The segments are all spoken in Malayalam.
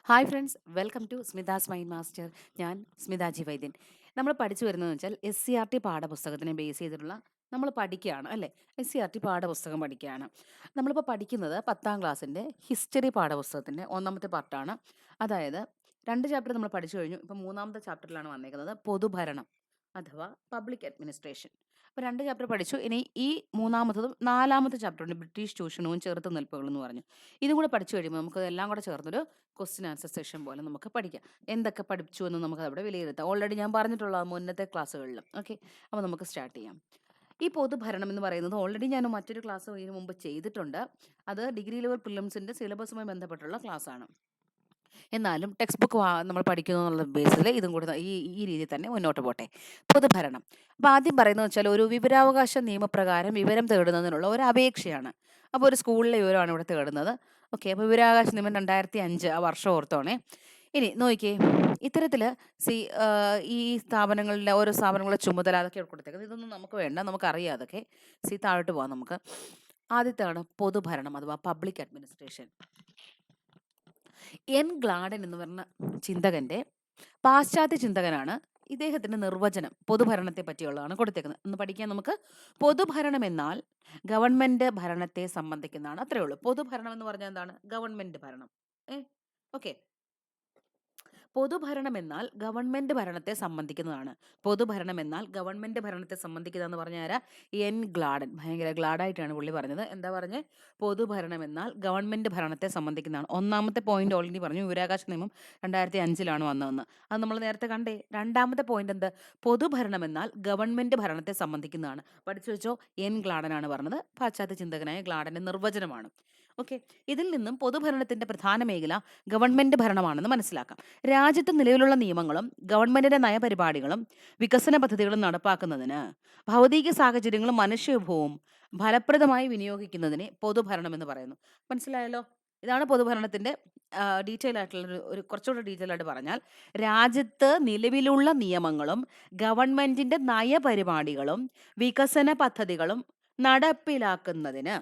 Hi friends, welcome to Smitha's mind master. ഞാൻ സ്മിത ജി വൈദ്യൻ. നമ്മൾ പഠിച്ചു വരുന്നതെന്ന് വെച്ചാൽ SCRT പാഠപുസ്തകത്തിനെ ബേസ് ചെയ്തിട്ടുള്ള നമ്മൾ പഠിക്കുകയാണ് അല്ലേ. SCRT പാഠപുസ്തകം പഠിക്കുകയാണ്. നമ്മളിപ്പോൾ പഠിക്കുന്നത് 10ാം ക്ലാസ്സിൻ്റെ ഹിസ്റ്ററി പാഠപുസ്തകത്തിൻ്റെ ഒന്നാമത്തെ പാർട്ടാണ്. അതായത് 2 ചാപ്റ്റർ നമ്മൾ പഠിച്ചു കഴിഞ്ഞു. ഇപ്പം മൂന്നാമത്തെ ചാപ്റ്ററിലാണ് വന്നേക്കുന്നത്, പൊതുഭരണം അഥവാ പബ്ലിക് അഡ്മിനിസ്ട്രേഷൻ. അപ്പോൾ 2 ചാപ്റ്റർ പഠിച്ചു. ഇനി ഈ മൂന്നാമത്തതും 4ാമത്തെ ചാപ്റ്ററുണ്ട്, ബ്രിട്ടീഷ് ചൂഷണവും ചെറുത്ത് നിൽപ്പുകൾ എന്ന് പറഞ്ഞു. ഇതും കൂടെ പഠിച്ചു കഴിയുമ്പോൾ നമുക്ക് എല്ലാം കൂടെ ചേർന്നൊരു ക്വസ്റ്റ്യൻ ആൻസർ സെഷൻ പോലെ നമുക്ക് പഠിക്കാം. എന്തൊക്കെ പഠിച്ചു എന്ന് നമുക്ക് അവിടെ വിലയിരുത്താം. ഓൾറെഡി ഞാൻ പറഞ്ഞിട്ടുള്ള മുന്നത്തെ ക്ലാസ്സുകളിലും. ഓക്കെ, അപ്പോൾ നമുക്ക് സ്റ്റാർട്ട് ചെയ്യാം. ഈ പൊതുഭരണം എന്ന് പറയുന്നത് ഓൾറെഡി ഞാൻ മറ്റൊരു ക്ലാസ് ഇതിനു മുമ്പ് ചെയ്തിട്ടുണ്ട്. അത് ഡിഗ്രി ലെവൽ പ്രിലിംസിൻ്റെ സിലബസുമായി ബന്ധപ്പെട്ടുള്ള ക്ലാസ്സാണ്. എന്നാലും ടെക്സ്റ്റ് ബുക്ക് നമ്മൾ പഠിക്കുന്നു എന്നുള്ള ബേസിൽ ഇതും കൂടി ഈ ഈ രീതിയിൽ തന്നെ മുന്നോട്ട് പോട്ടെ. പൊതുഭരണം. അപ്പോൾ ആദ്യം പറയുന്നത് വെച്ചാൽ ഒരു വിവരാവകാശ നിയമപ്രകാരം വിവരം തേടുന്നതിനുള്ള ഒരു അപേക്ഷയാണ്. അപ്പോൾ ഒരു സ്കൂളിലെ വിവരമാണ് ഇവിടെ തേടുന്നത്. ഓക്കെ, അപ്പോൾ വിവരാവകാശ നിയമം 2005 ആ വർഷം ഓർത്തോണേ. ഇനി നോക്കിയേ, ഇത്തരത്തിൽ സി ഈ സ്ഥാപനങ്ങളിലെ ഓരോ സ്ഥാപനങ്ങളുടെ ചുമതല അതൊക്കെ കൊടുത്തേക്കുന്നത്. ഇതൊന്നും നമുക്ക് വേണ്ട, നമുക്കറിയാം അതൊക്കെ. താഴോട്ട് പോകാം നമുക്ക്. ആദ്യത്തെയാണ് പൊതുഭരണം അഥവാ പബ്ലിക് അഡ്മിനിസ്ട്രേഷൻ. ഗ്ലാഡൻ എന്ന് പറഞ്ഞ ചിന്തകന്റെ പാശ്ചാത്യ ചിന്തകനാണ്. ഇദ്ദേഹത്തിന്റെ നിർവചനം പൊതുഭരണത്തെ പറ്റിയുള്ളതാണ് കൊടുത്തേക്കുന്നത്. ഒന്ന് പഠിക്കാൻ നമുക്ക്. പൊതുഭരണം എന്നാൽ ഗവൺമെന്റ് ഭരണത്തെ സംബന്ധിക്കുന്നതാണ്. അത്രേ ഉള്ളൂ. പൊതുഭരണം എന്ന് പറഞ്ഞാൽ എന്താണ്? ഗവൺമെന്റ് ഭരണം. ഓക്കെ, പൊതുഭരണം എന്നാൽ ഗവൺമെന്റ് ഭരണത്തെ സംബന്ധിക്കുന്നതാണ്. പൊതുഭരണം എന്നാൽ ഗവൺമെന്റ് ഭരണത്തെ സംബന്ധിക്കുക എന്ന് പറഞ്ഞ ആരാ? ഗ്ലാഡൻ. ഭയങ്കര ഗ്ലാഡായിട്ടാണ് പുള്ളി പറഞ്ഞത്. എന്താ പറഞ്ഞത്? പൊതുഭരണം എന്നാൽ ഗവൺമെന്റ് ഭരണത്തെ സംബന്ധിക്കുന്നതാണ്. ഒന്നാമത്തെ പോയിന്റ് ഓൾറെഡി പറഞ്ഞു, വിവരാവകാശ നിയമം 2005 വന്നതെന്ന്. അത് നമ്മൾ നേരത്തെ കണ്ടേ. രണ്ടാമത്തെ പോയിന്റ് എന്ത്? പൊതുഭരണം എന്നാൽ ഗവൺമെന്റ് ഭരണത്തെ സംബന്ധിക്കുന്നതാണ്. പഠിച്ചു വെച്ചോ. ഗ്ലാഡനാണ് പറഞ്ഞത്. പാശ്ചാത്യ ചിന്തകനായ ഗ്ലാഡന്റെ നിർവചനമാണ്. ഓക്കെ, ഇതിൽ നിന്നും പൊതുഭരണത്തിന്റെ പ്രധാന മേഖല ഗവൺമെന്റ് ഭരണമാണെന്ന് മനസ്സിലാക്കാം. രാജ്യത്ത് നിലവിലുള്ള നിയമങ്ങളും ഗവൺമെന്റിന്റെ നയപരിപാടികളും വികസന പദ്ധതികളും നടപ്പാക്കുന്നതിന് ഭൗതിക സാഹചര്യങ്ങളും മനുഷ്യവിഭവവും ഫലപ്രദമായി വിനിയോഗിക്കുന്നതിനെ പൊതുഭരണം എന്ന് പറയുന്നു. മനസ്സിലായല്ലോ? ഇതാണ് പൊതുഭരണത്തിന്റെ ഡീറ്റെയിൽ ആയിട്ടുള്ള ഒരു കുറച്ചുകൂടെ ഡീറ്റെയിൽ ആയിട്ട് പറഞ്ഞാൽ, രാജ്യത്ത് നിലവിലുള്ള നിയമങ്ങളും ഗവൺമെന്റിന്റെ നയപരിപാടികളും വികസന പദ്ധതികളും നടപ്പിലാക്കുന്നതിന്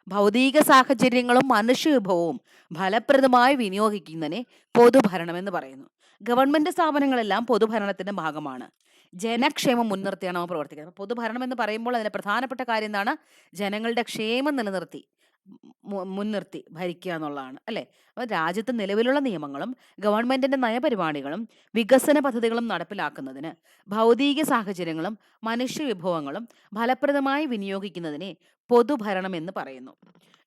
ഭൗതിക സാഹചര്യങ്ങളും മനുഷ്യവിഭവവും ഫലപ്രദമായി വിനിയോഗിക്കുന്നതിനെ പൊതുഭരണം എന്ന് പറയുന്നു. ഗവൺമെന്റ് സ്ഥാപനങ്ങളെല്ലാം പൊതുഭരണത്തിന്റെ ഭാഗമാണ്. ജനക്ഷേമം മുൻനിർത്തിയാണ് അവ പ്രവർത്തിക്കുന്നത്. പൊതുഭരണം എന്ന് പറയുമ്പോൾ അതിന്റെ പ്രധാനപ്പെട്ട കാര്യം എന്താണ്? ജനങ്ങളുടെ ക്ഷേമം നിലനിർത്തി മുൻനിർത്തി ഭരിക്കുക എന്നുള്ളതാണ് അല്ലേ. അപ്പോൾ രാജ്യത്ത് നിലവിലുള്ള നിയമങ്ങളും ഗവൺമെന്റിന്റെ നയപരിപാടികളും വികസന പദ്ധതികളും നടപ്പിലാക്കുന്നതിന് ഭൗതിക സാഹചര്യങ്ങളും മനുഷ്യവിഭവങ്ങളും ഫലപ്രദമായി വിനിയോഗിക്കുന്നതിനെ പൊതുഭരണം എന്ന് പറയുന്നു.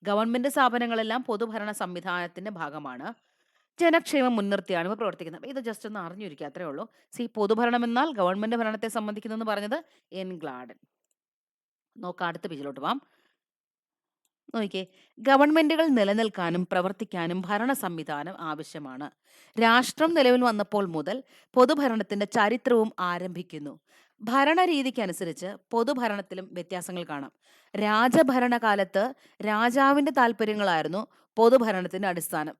ഗവൺമെന്റ് സ്ഥാപനങ്ങളെല്ലാം പൊതുഭരണ സംവിധാനത്തിന്റെ ഭാഗമാണ്. ജനക്ഷേമം മുൻനിർത്തിയാണ് ഇവ പ്രവർത്തിക്കുന്നത്. ഇത് ജസ്റ്റ് ഒന്ന് അറിഞ്ഞിരിക്കുക, അത്രേ ഉള്ളൂ. പൊതുഭരണം എന്നാൽ ഗവൺമെന്റ് ഭരണത്തെ സംബന്ധിക്കുന്നു എന്ന് പറഞ്ഞത് ഗ്ലാഡൻ. നോക്കാം, അടുത്ത പേജിലോട്ട് പോവാം. നോക്കിയേ, ഗവൺമെന്റുകൾ നിലനിൽക്കാനും പ്രവർത്തിക്കാനും ഭരണ സംവിധാനം ആവശ്യമാണ്. രാഷ്ട്രം നിലവിൽ വന്നപ്പോൾ മുതൽ പൊതുഭരണത്തിന്റെ ചരിത്രവും ആരംഭിക്കുന്നു. ഭരണരീതിക്കനുസരിച്ച് പൊതുഭരണത്തിലും വ്യത്യാസങ്ങൾ കാണാം. രാജഭരണകാലത്ത് രാജാവിന്റെ താല്പര്യങ്ങളായിരുന്നു പൊതുഭരണത്തിന്റെ അടിസ്ഥാനം.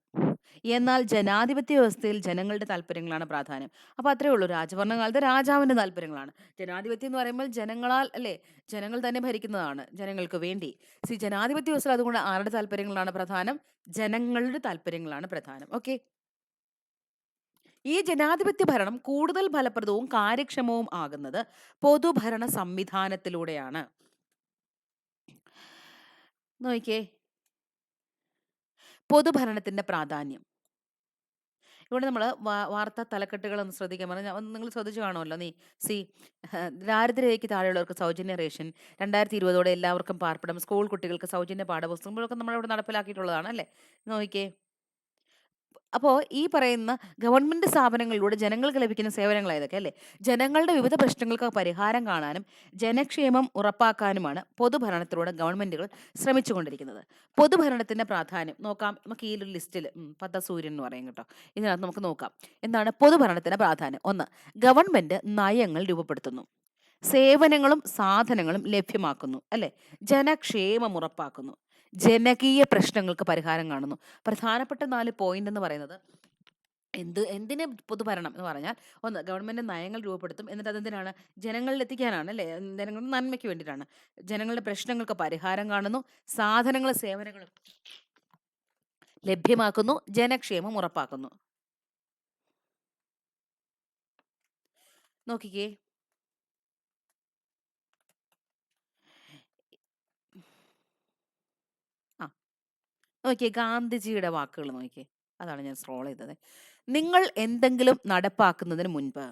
എന്നാൽ ജനാധിപത്യ വ്യവസ്ഥയിൽ ജനങ്ങളുടെ താല്പര്യങ്ങളാണ് പ്രാധാന്യം. അപ്പൊ അത്രേ ഉള്ളൂ. രാജഭരണകാലത്ത് രാജാവിന്റെ താല്പര്യങ്ങളാണ്. ജനാധിപത്യം എന്ന് പറയുമ്പോൾ ജനങ്ങളാൽ അല്ലേ, ജനങ്ങൾ തന്നെ ഭരിക്കുന്നതാണ് ജനങ്ങൾക്ക് വേണ്ടി. ജനാധിപത്യ വ്യവസ്ഥയിൽ അതുകൊണ്ട് ആരുടെ താല്പര്യങ്ങളാണ് പ്രധാനം? ജനങ്ങളുടെ താല്പര്യങ്ങളാണ് പ്രധാനം. ഓക്കെ, ഈ ജനാധിപത്യ ഭരണം കൂടുതൽ ഫലപ്രദവും കാര്യക്ഷമവും ആകുന്നത് പൊതുഭരണ സംവിധാനത്തിലൂടെയാണ്. നോക്കിയേ, പൊതുഭരണത്തിന്റെ പ്രാധാന്യം. ഇവിടെ നമ്മൾ വാർത്താ തലക്കെട്ടുകളൊന്ന് ശ്രദ്ധിക്കാൻ പറഞ്ഞാൽ നിങ്ങൾ ശ്രദ്ധിച്ചു കാണുമല്ലോ. സി ദാരിദ്ര്യരേഖയ്ക്ക് താഴെയുള്ളവർക്ക് സൗജന്യ റേഷൻ, 2020 എല്ലാവർക്കും പാർപ്പിടം, സ്കൂൾ കുട്ടികൾക്ക് സൗജന്യ പാഠപുസ്തകങ്ങളൊക്കെ നമ്മളിവിടെ നടപ്പിലാക്കിയിട്ടുള്ളതാണ് അല്ലേ. നോക്കിയേ, അപ്പോൾ ഈ പറയുന്ന ഗവൺമെന്റ് സ്ഥാപനങ്ങളിലൂടെ ജനങ്ങൾക്ക് ലഭിക്കുന്ന സേവനങ്ങൾ ഏതൊക്കെ അല്ലേ? ജനങ്ങളുടെ വിവിധ പ്രശ്നങ്ങൾക്ക് പരിഹാരം കാണാനും ജനക്ഷേമം ഉറപ്പാക്കാനുമാണ് പൊതുഭരണത്തിലൂടെ ഗവൺമെന്റുകൾ ശ്രമിച്ചുകൊണ്ടിരിക്കുന്നത്. പൊതുഭരണത്തിന്റെ പ്രാധാന്യം നോക്കാം നമുക്ക്. ഈ ഒരു ലിസ്റ്റിൽ പദസൂര്യൻ എന്ന് പറയും കേട്ടോ. ഇതിനകത്ത് നമുക്ക് നോക്കാം എന്താണ് പൊതുഭരണത്തിന്റെ പ്രാധാന്യം. ഒന്ന്, ഗവൺമെന്റ് നയങ്ങൾ രൂപപ്പെടുത്തുന്നു, സേവനങ്ങളും സാധനങ്ങളും ലഭ്യമാക്കുന്നു അല്ലെ, ജനക്ഷേമം ഉറപ്പാക്കുന്നു, ജനകീയ പ്രശ്നങ്ങൾക്ക് പരിഹാരം കാണുന്നു. പ്രധാനപ്പെട്ട 4 പോയിന്റ് എന്ന് പറയുന്നത് എന്തിന് പൊതുഭരണം എന്ന് പറഞ്ഞാൽ, ഒന്ന്, ഗവൺമെന്റ് നയങ്ങൾ രൂപപ്പെടുത്തും. എന്നിട്ട് അതെന്തിനാണ്? ജനങ്ങളിൽ എത്തിക്കാനാണ് അല്ലേ, ജനങ്ങളുടെ നന്മയ്ക്ക് വേണ്ടിയിട്ടാണ്. ജനങ്ങളുടെ പ്രശ്നങ്ങൾക്ക് പരിഹാരം കാണുന്നു, സാധനങ്ങളും സേവനങ്ങളും ലഭ്യമാക്കുന്നു, ജനക്ഷേമം ഉറപ്പാക്കുന്നു. നോക്കിക്കേ. ആ നോക്കിയേ, ഗാന്ധിജിയുടെ വാക്കുകൾ നോക്കിയേ. അതാണ് ഞാൻ സ്ക്രോൾ ചെയ്തത്. നിങ്ങൾ എന്തെങ്കിലും നടപ്പാക്കുന്നതിന് മുൻപ്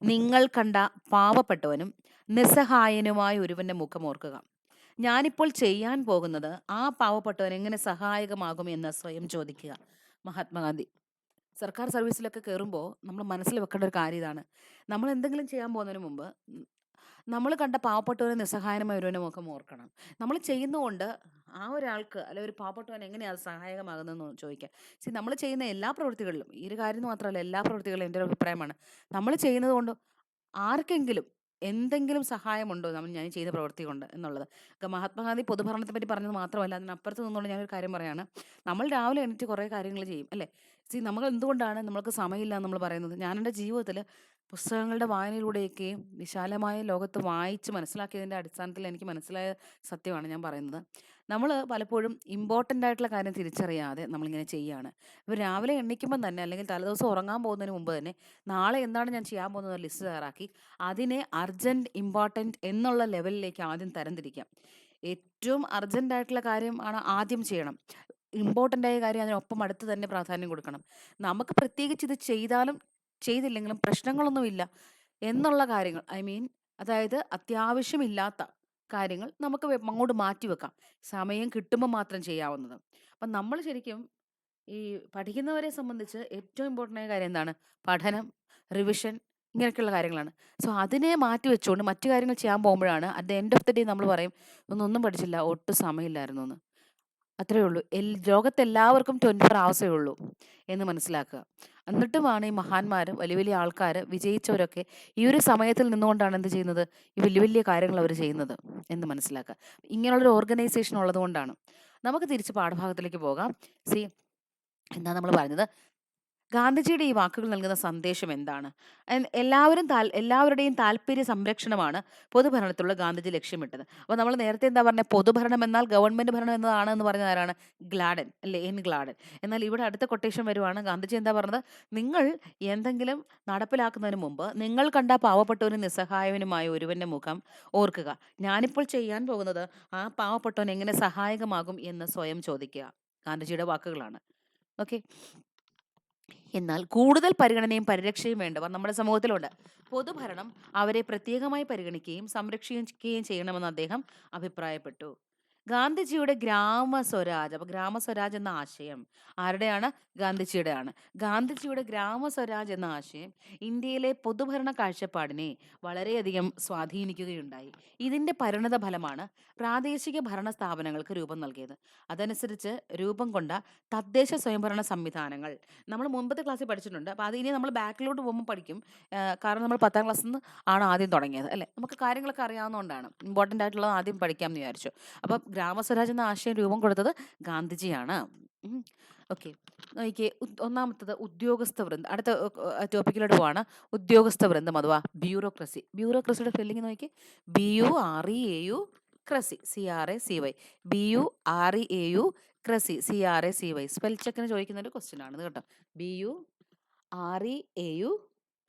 നിങ്ങൾ കണ്ട പാവപ്പെട്ടവനും നിസ്സഹായനുമായ ഒരുവന്റെ മുഖം ഓർക്കുക. ഞാനിപ്പോൾ ചെയ്യാൻ പോകുന്നത് ആ പാവപ്പെട്ടവൻ എങ്ങനെ സഹായകമാകും എന്ന് സ്വയം ചോദിക്കുക. മഹാത്മാഗാന്ധി. സർക്കാർ സർവീസിലൊക്കെ കയറുമ്പോൾ നമ്മൾ മനസ്സിൽ വെക്കേണ്ട ഒരു കാര്യം ഇതാണ്. നമ്മൾ എന്തെങ്കിലും ചെയ്യാൻ പോകുന്നതിന് മുമ്പ് നമ്മൾ കണ്ട പാവപ്പെട്ടവനും നിസ്സഹായനമായ ഒരുവനെ മുഖം ഓർക്കണം. നമ്മൾ ചെയ്യുന്നതുകൊണ്ട് ആ ഒരാൾക്ക് അല്ലെ ഒരു പാവപ്പെട്ടവൻ എങ്ങനെയാണ് അത് സഹായകമാകുന്നതെന്ന് ചോദിക്കുക. നമ്മൾ ചെയ്യുന്ന എല്ലാ പ്രവൃത്തികളിലും ഈ ഒരു കാര്യം മാത്രമല്ല, എല്ലാ പ്രവൃത്തികളിലും എൻ്റെ ഒരു അഭിപ്രായമാണ്, നമ്മൾ ചെയ്യുന്നത് കൊണ്ട് ആർക്കെങ്കിലും എന്തെങ്കിലും സഹായമുണ്ടോ ഞാൻ ചെയ്യുന്ന പ്രവൃത്തി കൊണ്ട് എന്നുള്ളത്. മഹാത്മാഗാന്ധി പൊതുഭരണത്തെ പറ്റി പറഞ്ഞത് മാത്രമല്ല, അതിനപ്പുറത്ത് നിന്നുകൊണ്ട് ഞാനൊരു കാര്യം പറയാണ്. നമ്മൾ രാവിലെ എണീറ്റ് കുറേ കാര്യങ്ങൾ ചെയ്യും അല്ലേ. നമ്മൾ എന്തുകൊണ്ടാണ് നമ്മൾക്ക് സമയമില്ല എന്ന് നമ്മൾ പറയുന്നത്? ഞാൻ എൻ്റെ ജീവിതത്തിൽ പുസ്തകങ്ങളുടെ വായനയിലൂടെയൊക്കെയും വിശാലമായ ലോകത്ത് വായിച്ച് മനസ്സിലാക്കിയതിൻ്റെ അടിസ്ഥാനത്തിൽ എനിക്ക് മനസ്സിലായ സത്യമാണ് ഞാൻ പറയുന്നത്. നമ്മൾ പലപ്പോഴും ഇമ്പോർട്ടൻ്റ് ആയിട്ടുള്ള കാര്യം തിരിച്ചറിയാതെ നമ്മളിങ്ങനെ ചെയ്യുകയാണ്. ഇപ്പോൾ രാവിലെ എണീക്കുമ്പം തന്നെ അല്ലെങ്കിൽ തലേദിവസം ഉറങ്ങാൻ പോകുന്നതിന് മുമ്പ് തന്നെ നാളെ എന്താണ് ഞാൻ ചെയ്യാൻ പോകുന്നത് ലിസ്റ്റ് തയ്യാറാക്കി അതിനെ അർജൻറ്റ്, ഇമ്പോർട്ടൻറ്റ് എന്നുള്ള ലെവലിലേക്ക് ആദ്യം തരംതിരിക്കാം. ഏറ്റവും അർജൻ്റ് ആയിട്ടുള്ള കാര്യം ആണ് ആദ്യം ചെയ്യണം. ഇമ്പോർട്ടൻ്റ് ആയ കാര്യം അതിനൊപ്പം അടുത്ത് തന്നെ പ്രാധാന്യം കൊടുക്കണം. നമുക്ക് പ്രത്യേകിച്ച് ഇത് ചെയ്താലും ചെയ്തില്ലെങ്കിലും പ്രശ്നങ്ങളൊന്നുമില്ല എന്നുള്ള കാര്യങ്ങൾ, ഐ മീൻ, അതായത് അത്യാവശ്യമില്ലാത്ത കാര്യങ്ങൾ നമുക്ക് അങ്ങോട്ട് മാറ്റി വെക്കാം. സമയം കിട്ടുമ്പോൾ മാത്രം ചെയ്യാവുന്നത്. അപ്പം നമ്മൾ ശരിക്കും ഈ പഠിക്കുന്നവരെ സംബന്ധിച്ച് ഏറ്റവും ഇമ്പോർട്ടൻ്റ് ആയ കാര്യം എന്താണ്? പഠനം, റിവിഷൻ, ഇങ്ങനെയൊക്കെയുള്ള കാര്യങ്ങളാണ്. സോ അതിനെ മാറ്റി വെച്ചുകൊണ്ട് മറ്റു കാര്യങ്ങൾ ചെയ്യാൻ പോകുമ്പോഴാണ് at the end of the day നമ്മൾ പറയും ഒന്നും പഠിച്ചില്ല, ഒട്ടും സമയമില്ലായിരുന്നു എന്ന്. അത്രേ ഉള്ളൂ. ലോകത്തെല്ലാവർക്കും 24 ഹവേഴ്സേ ഉള്ളൂ എന്ന് മനസ്സിലാക്കുക. എന്നിട്ടുമാണ് ഈ മഹാന്മാർ, വലിയ വലിയ ആൾക്കാർ, വിജയിച്ചവരൊക്കെ ഈ ഒരു സമയത്തിൽ നിന്നുകൊണ്ടാണ് എന്ത് ചെയ്യുന്നത്? ഈ വലിയ വലിയ കാര്യങ്ങൾ അവർ ചെയ്യുന്നത് എന്ന് മനസ്സിലാക്കുക. ഇങ്ങനെയുള്ളൊരു ഓർഗനൈസേഷൻ ഉള്ളത് കൊണ്ടാണ്. നമുക്ക് തിരിച്ച് പാഠഭാഗത്തിലേക്ക് പോകാം. സി എന്താ നമ്മൾ പറഞ്ഞത്? ഗാന്ധിജിയുടെ ഈ വാക്കുകൾ നൽകുന്ന സന്ദേശം എന്താണ്? എല്ലാവരുടെയും താല്പര്യ സംരക്ഷണമാണ് പൊതുഭരണത്തിലുള്ള ഗാന്ധിജി ലക്ഷ്യമിട്ടത്. അപ്പോൾ നമ്മൾ നേരത്തെ എന്താ പറഞ്ഞത്? പൊതുഭരണം എന്നാൽ ഗവൺമെന്റ് ഭരണം എന്നതാണ് എന്ന് പറഞ്ഞത് ആരാണ്? ഗ്ലാഡൻ അല്ലേ, എൻ ഗ്ലാഡൻ. എന്നാൽ ഇവിടെ അടുത്ത കൊട്ടേഷൻ വരുവാണ്. ഗാന്ധിജി എന്താ പറഞ്ഞത്? നിങ്ങൾ എന്തെങ്കിലും നടപ്പിലാക്കുന്നതിന് മുമ്പ് നിങ്ങൾ കണ്ട പാവപ്പെട്ടവനും നിസ്സഹായവനുമായ ഒരുവന്റെ മുഖം ഓർക്കുക. ഞാനിപ്പോൾ ചെയ്യാൻ പോകുന്നത് ആ പാവപ്പെട്ടവൻ എങ്ങനെ സഹായകമാകും എന്ന് സ്വയം ചോദിക്കുക. ഗാന്ധിജിയുടെ വാക്കുകളാണ്. ഓക്കെ. എന്നാൽ കൂടുതൽ പരിഗണനയും പരിരക്ഷയും വേണ്ടവർ നമ്മുടെ സമൂഹത്തിലുണ്ട്. പൊതുഭരണം അവരെ പ്രത്യേകമായി പരിഗണിക്കുകയും സംരക്ഷിക്കുകയും ചെയ്യണമെന്ന് അദ്ദേഹം അഭിപ്രായപ്പെട്ടു. ഗാന്ധിജിയുടെ ഗ്രാമസ്വരാജ്, അപ്പൊ ഗ്രാമസ്വരാജ് എന്ന ആശയം ആരുടെയാണ്? ഗാന്ധിജിയുടെയാണ്. ഗാന്ധിജിയുടെ ഗ്രാമസ്വരാജ് എന്ന ആശയം ഇന്ത്യയിലെ പൊതുഭരണ കാഴ്ചപ്പാടിനെ വളരെയധികം സ്വാധീനിക്കുകയുണ്ടായി. ഇതിന്റെ പരിണത ഫലമാണ് പ്രാദേശിക ഭരണ സ്ഥാപനങ്ങൾക്ക് രൂപം നൽകിയത്. അതനുസരിച്ച് രൂപം കൊണ്ട തദ്ദേശ സ്വയംഭരണ സംവിധാനങ്ങൾ നമ്മൾ മുമ്പത്തെ ക്ലാസ്സിൽ പഠിച്ചിട്ടുണ്ട്. അപ്പോൾ അത് ഇനി നമ്മൾ ബാക്കിലോട്ട് പോകുമ്പോൾ പഠിക്കും. കാരണം നമ്മൾ 10ാം ക്ലാസ്സിൽ നിന്ന് ആണ് ആദ്യം തുടങ്ങിയത് അല്ലേ. നമുക്ക് കാര്യങ്ങളൊക്കെ അറിയാവുന്നതുകൊണ്ടാണ് ഇമ്പോർട്ടൻ്റ് ആയിട്ടുള്ളത് ആദ്യം പഠിക്കാമെന്ന് വിചാരിച്ചു. അപ്പം ഗ്രാമസ്വരാജ് എന്ന ആശയം രൂപം കൊടുത്തത് ഗാന്ധിജിയാണ്. ഓക്കെ. നോക്കിയേ, ഒന്നാമത്തത് ഉദ്യോഗസ്ഥ വൃന്ദം. അടുത്ത ടോപ്പിക്കിലോട്ട് പോവാണ്. ഉദ്യോഗസ്ഥ വൃന്ദം അഥവാ ബ്യൂറോക്രസി. ബ്യൂറോക്രസിയുടെ സ്പെല്ലിംഗ് നോക്കി. BUREAU cracy, CRACY. BUREAU cracy, CRACY. Spell ചെക്കിന് ചോദിക്കുന്ന ഒരു ക്വസ്റ്റ്യൻ ആണ് കേട്ടോ. BUREAU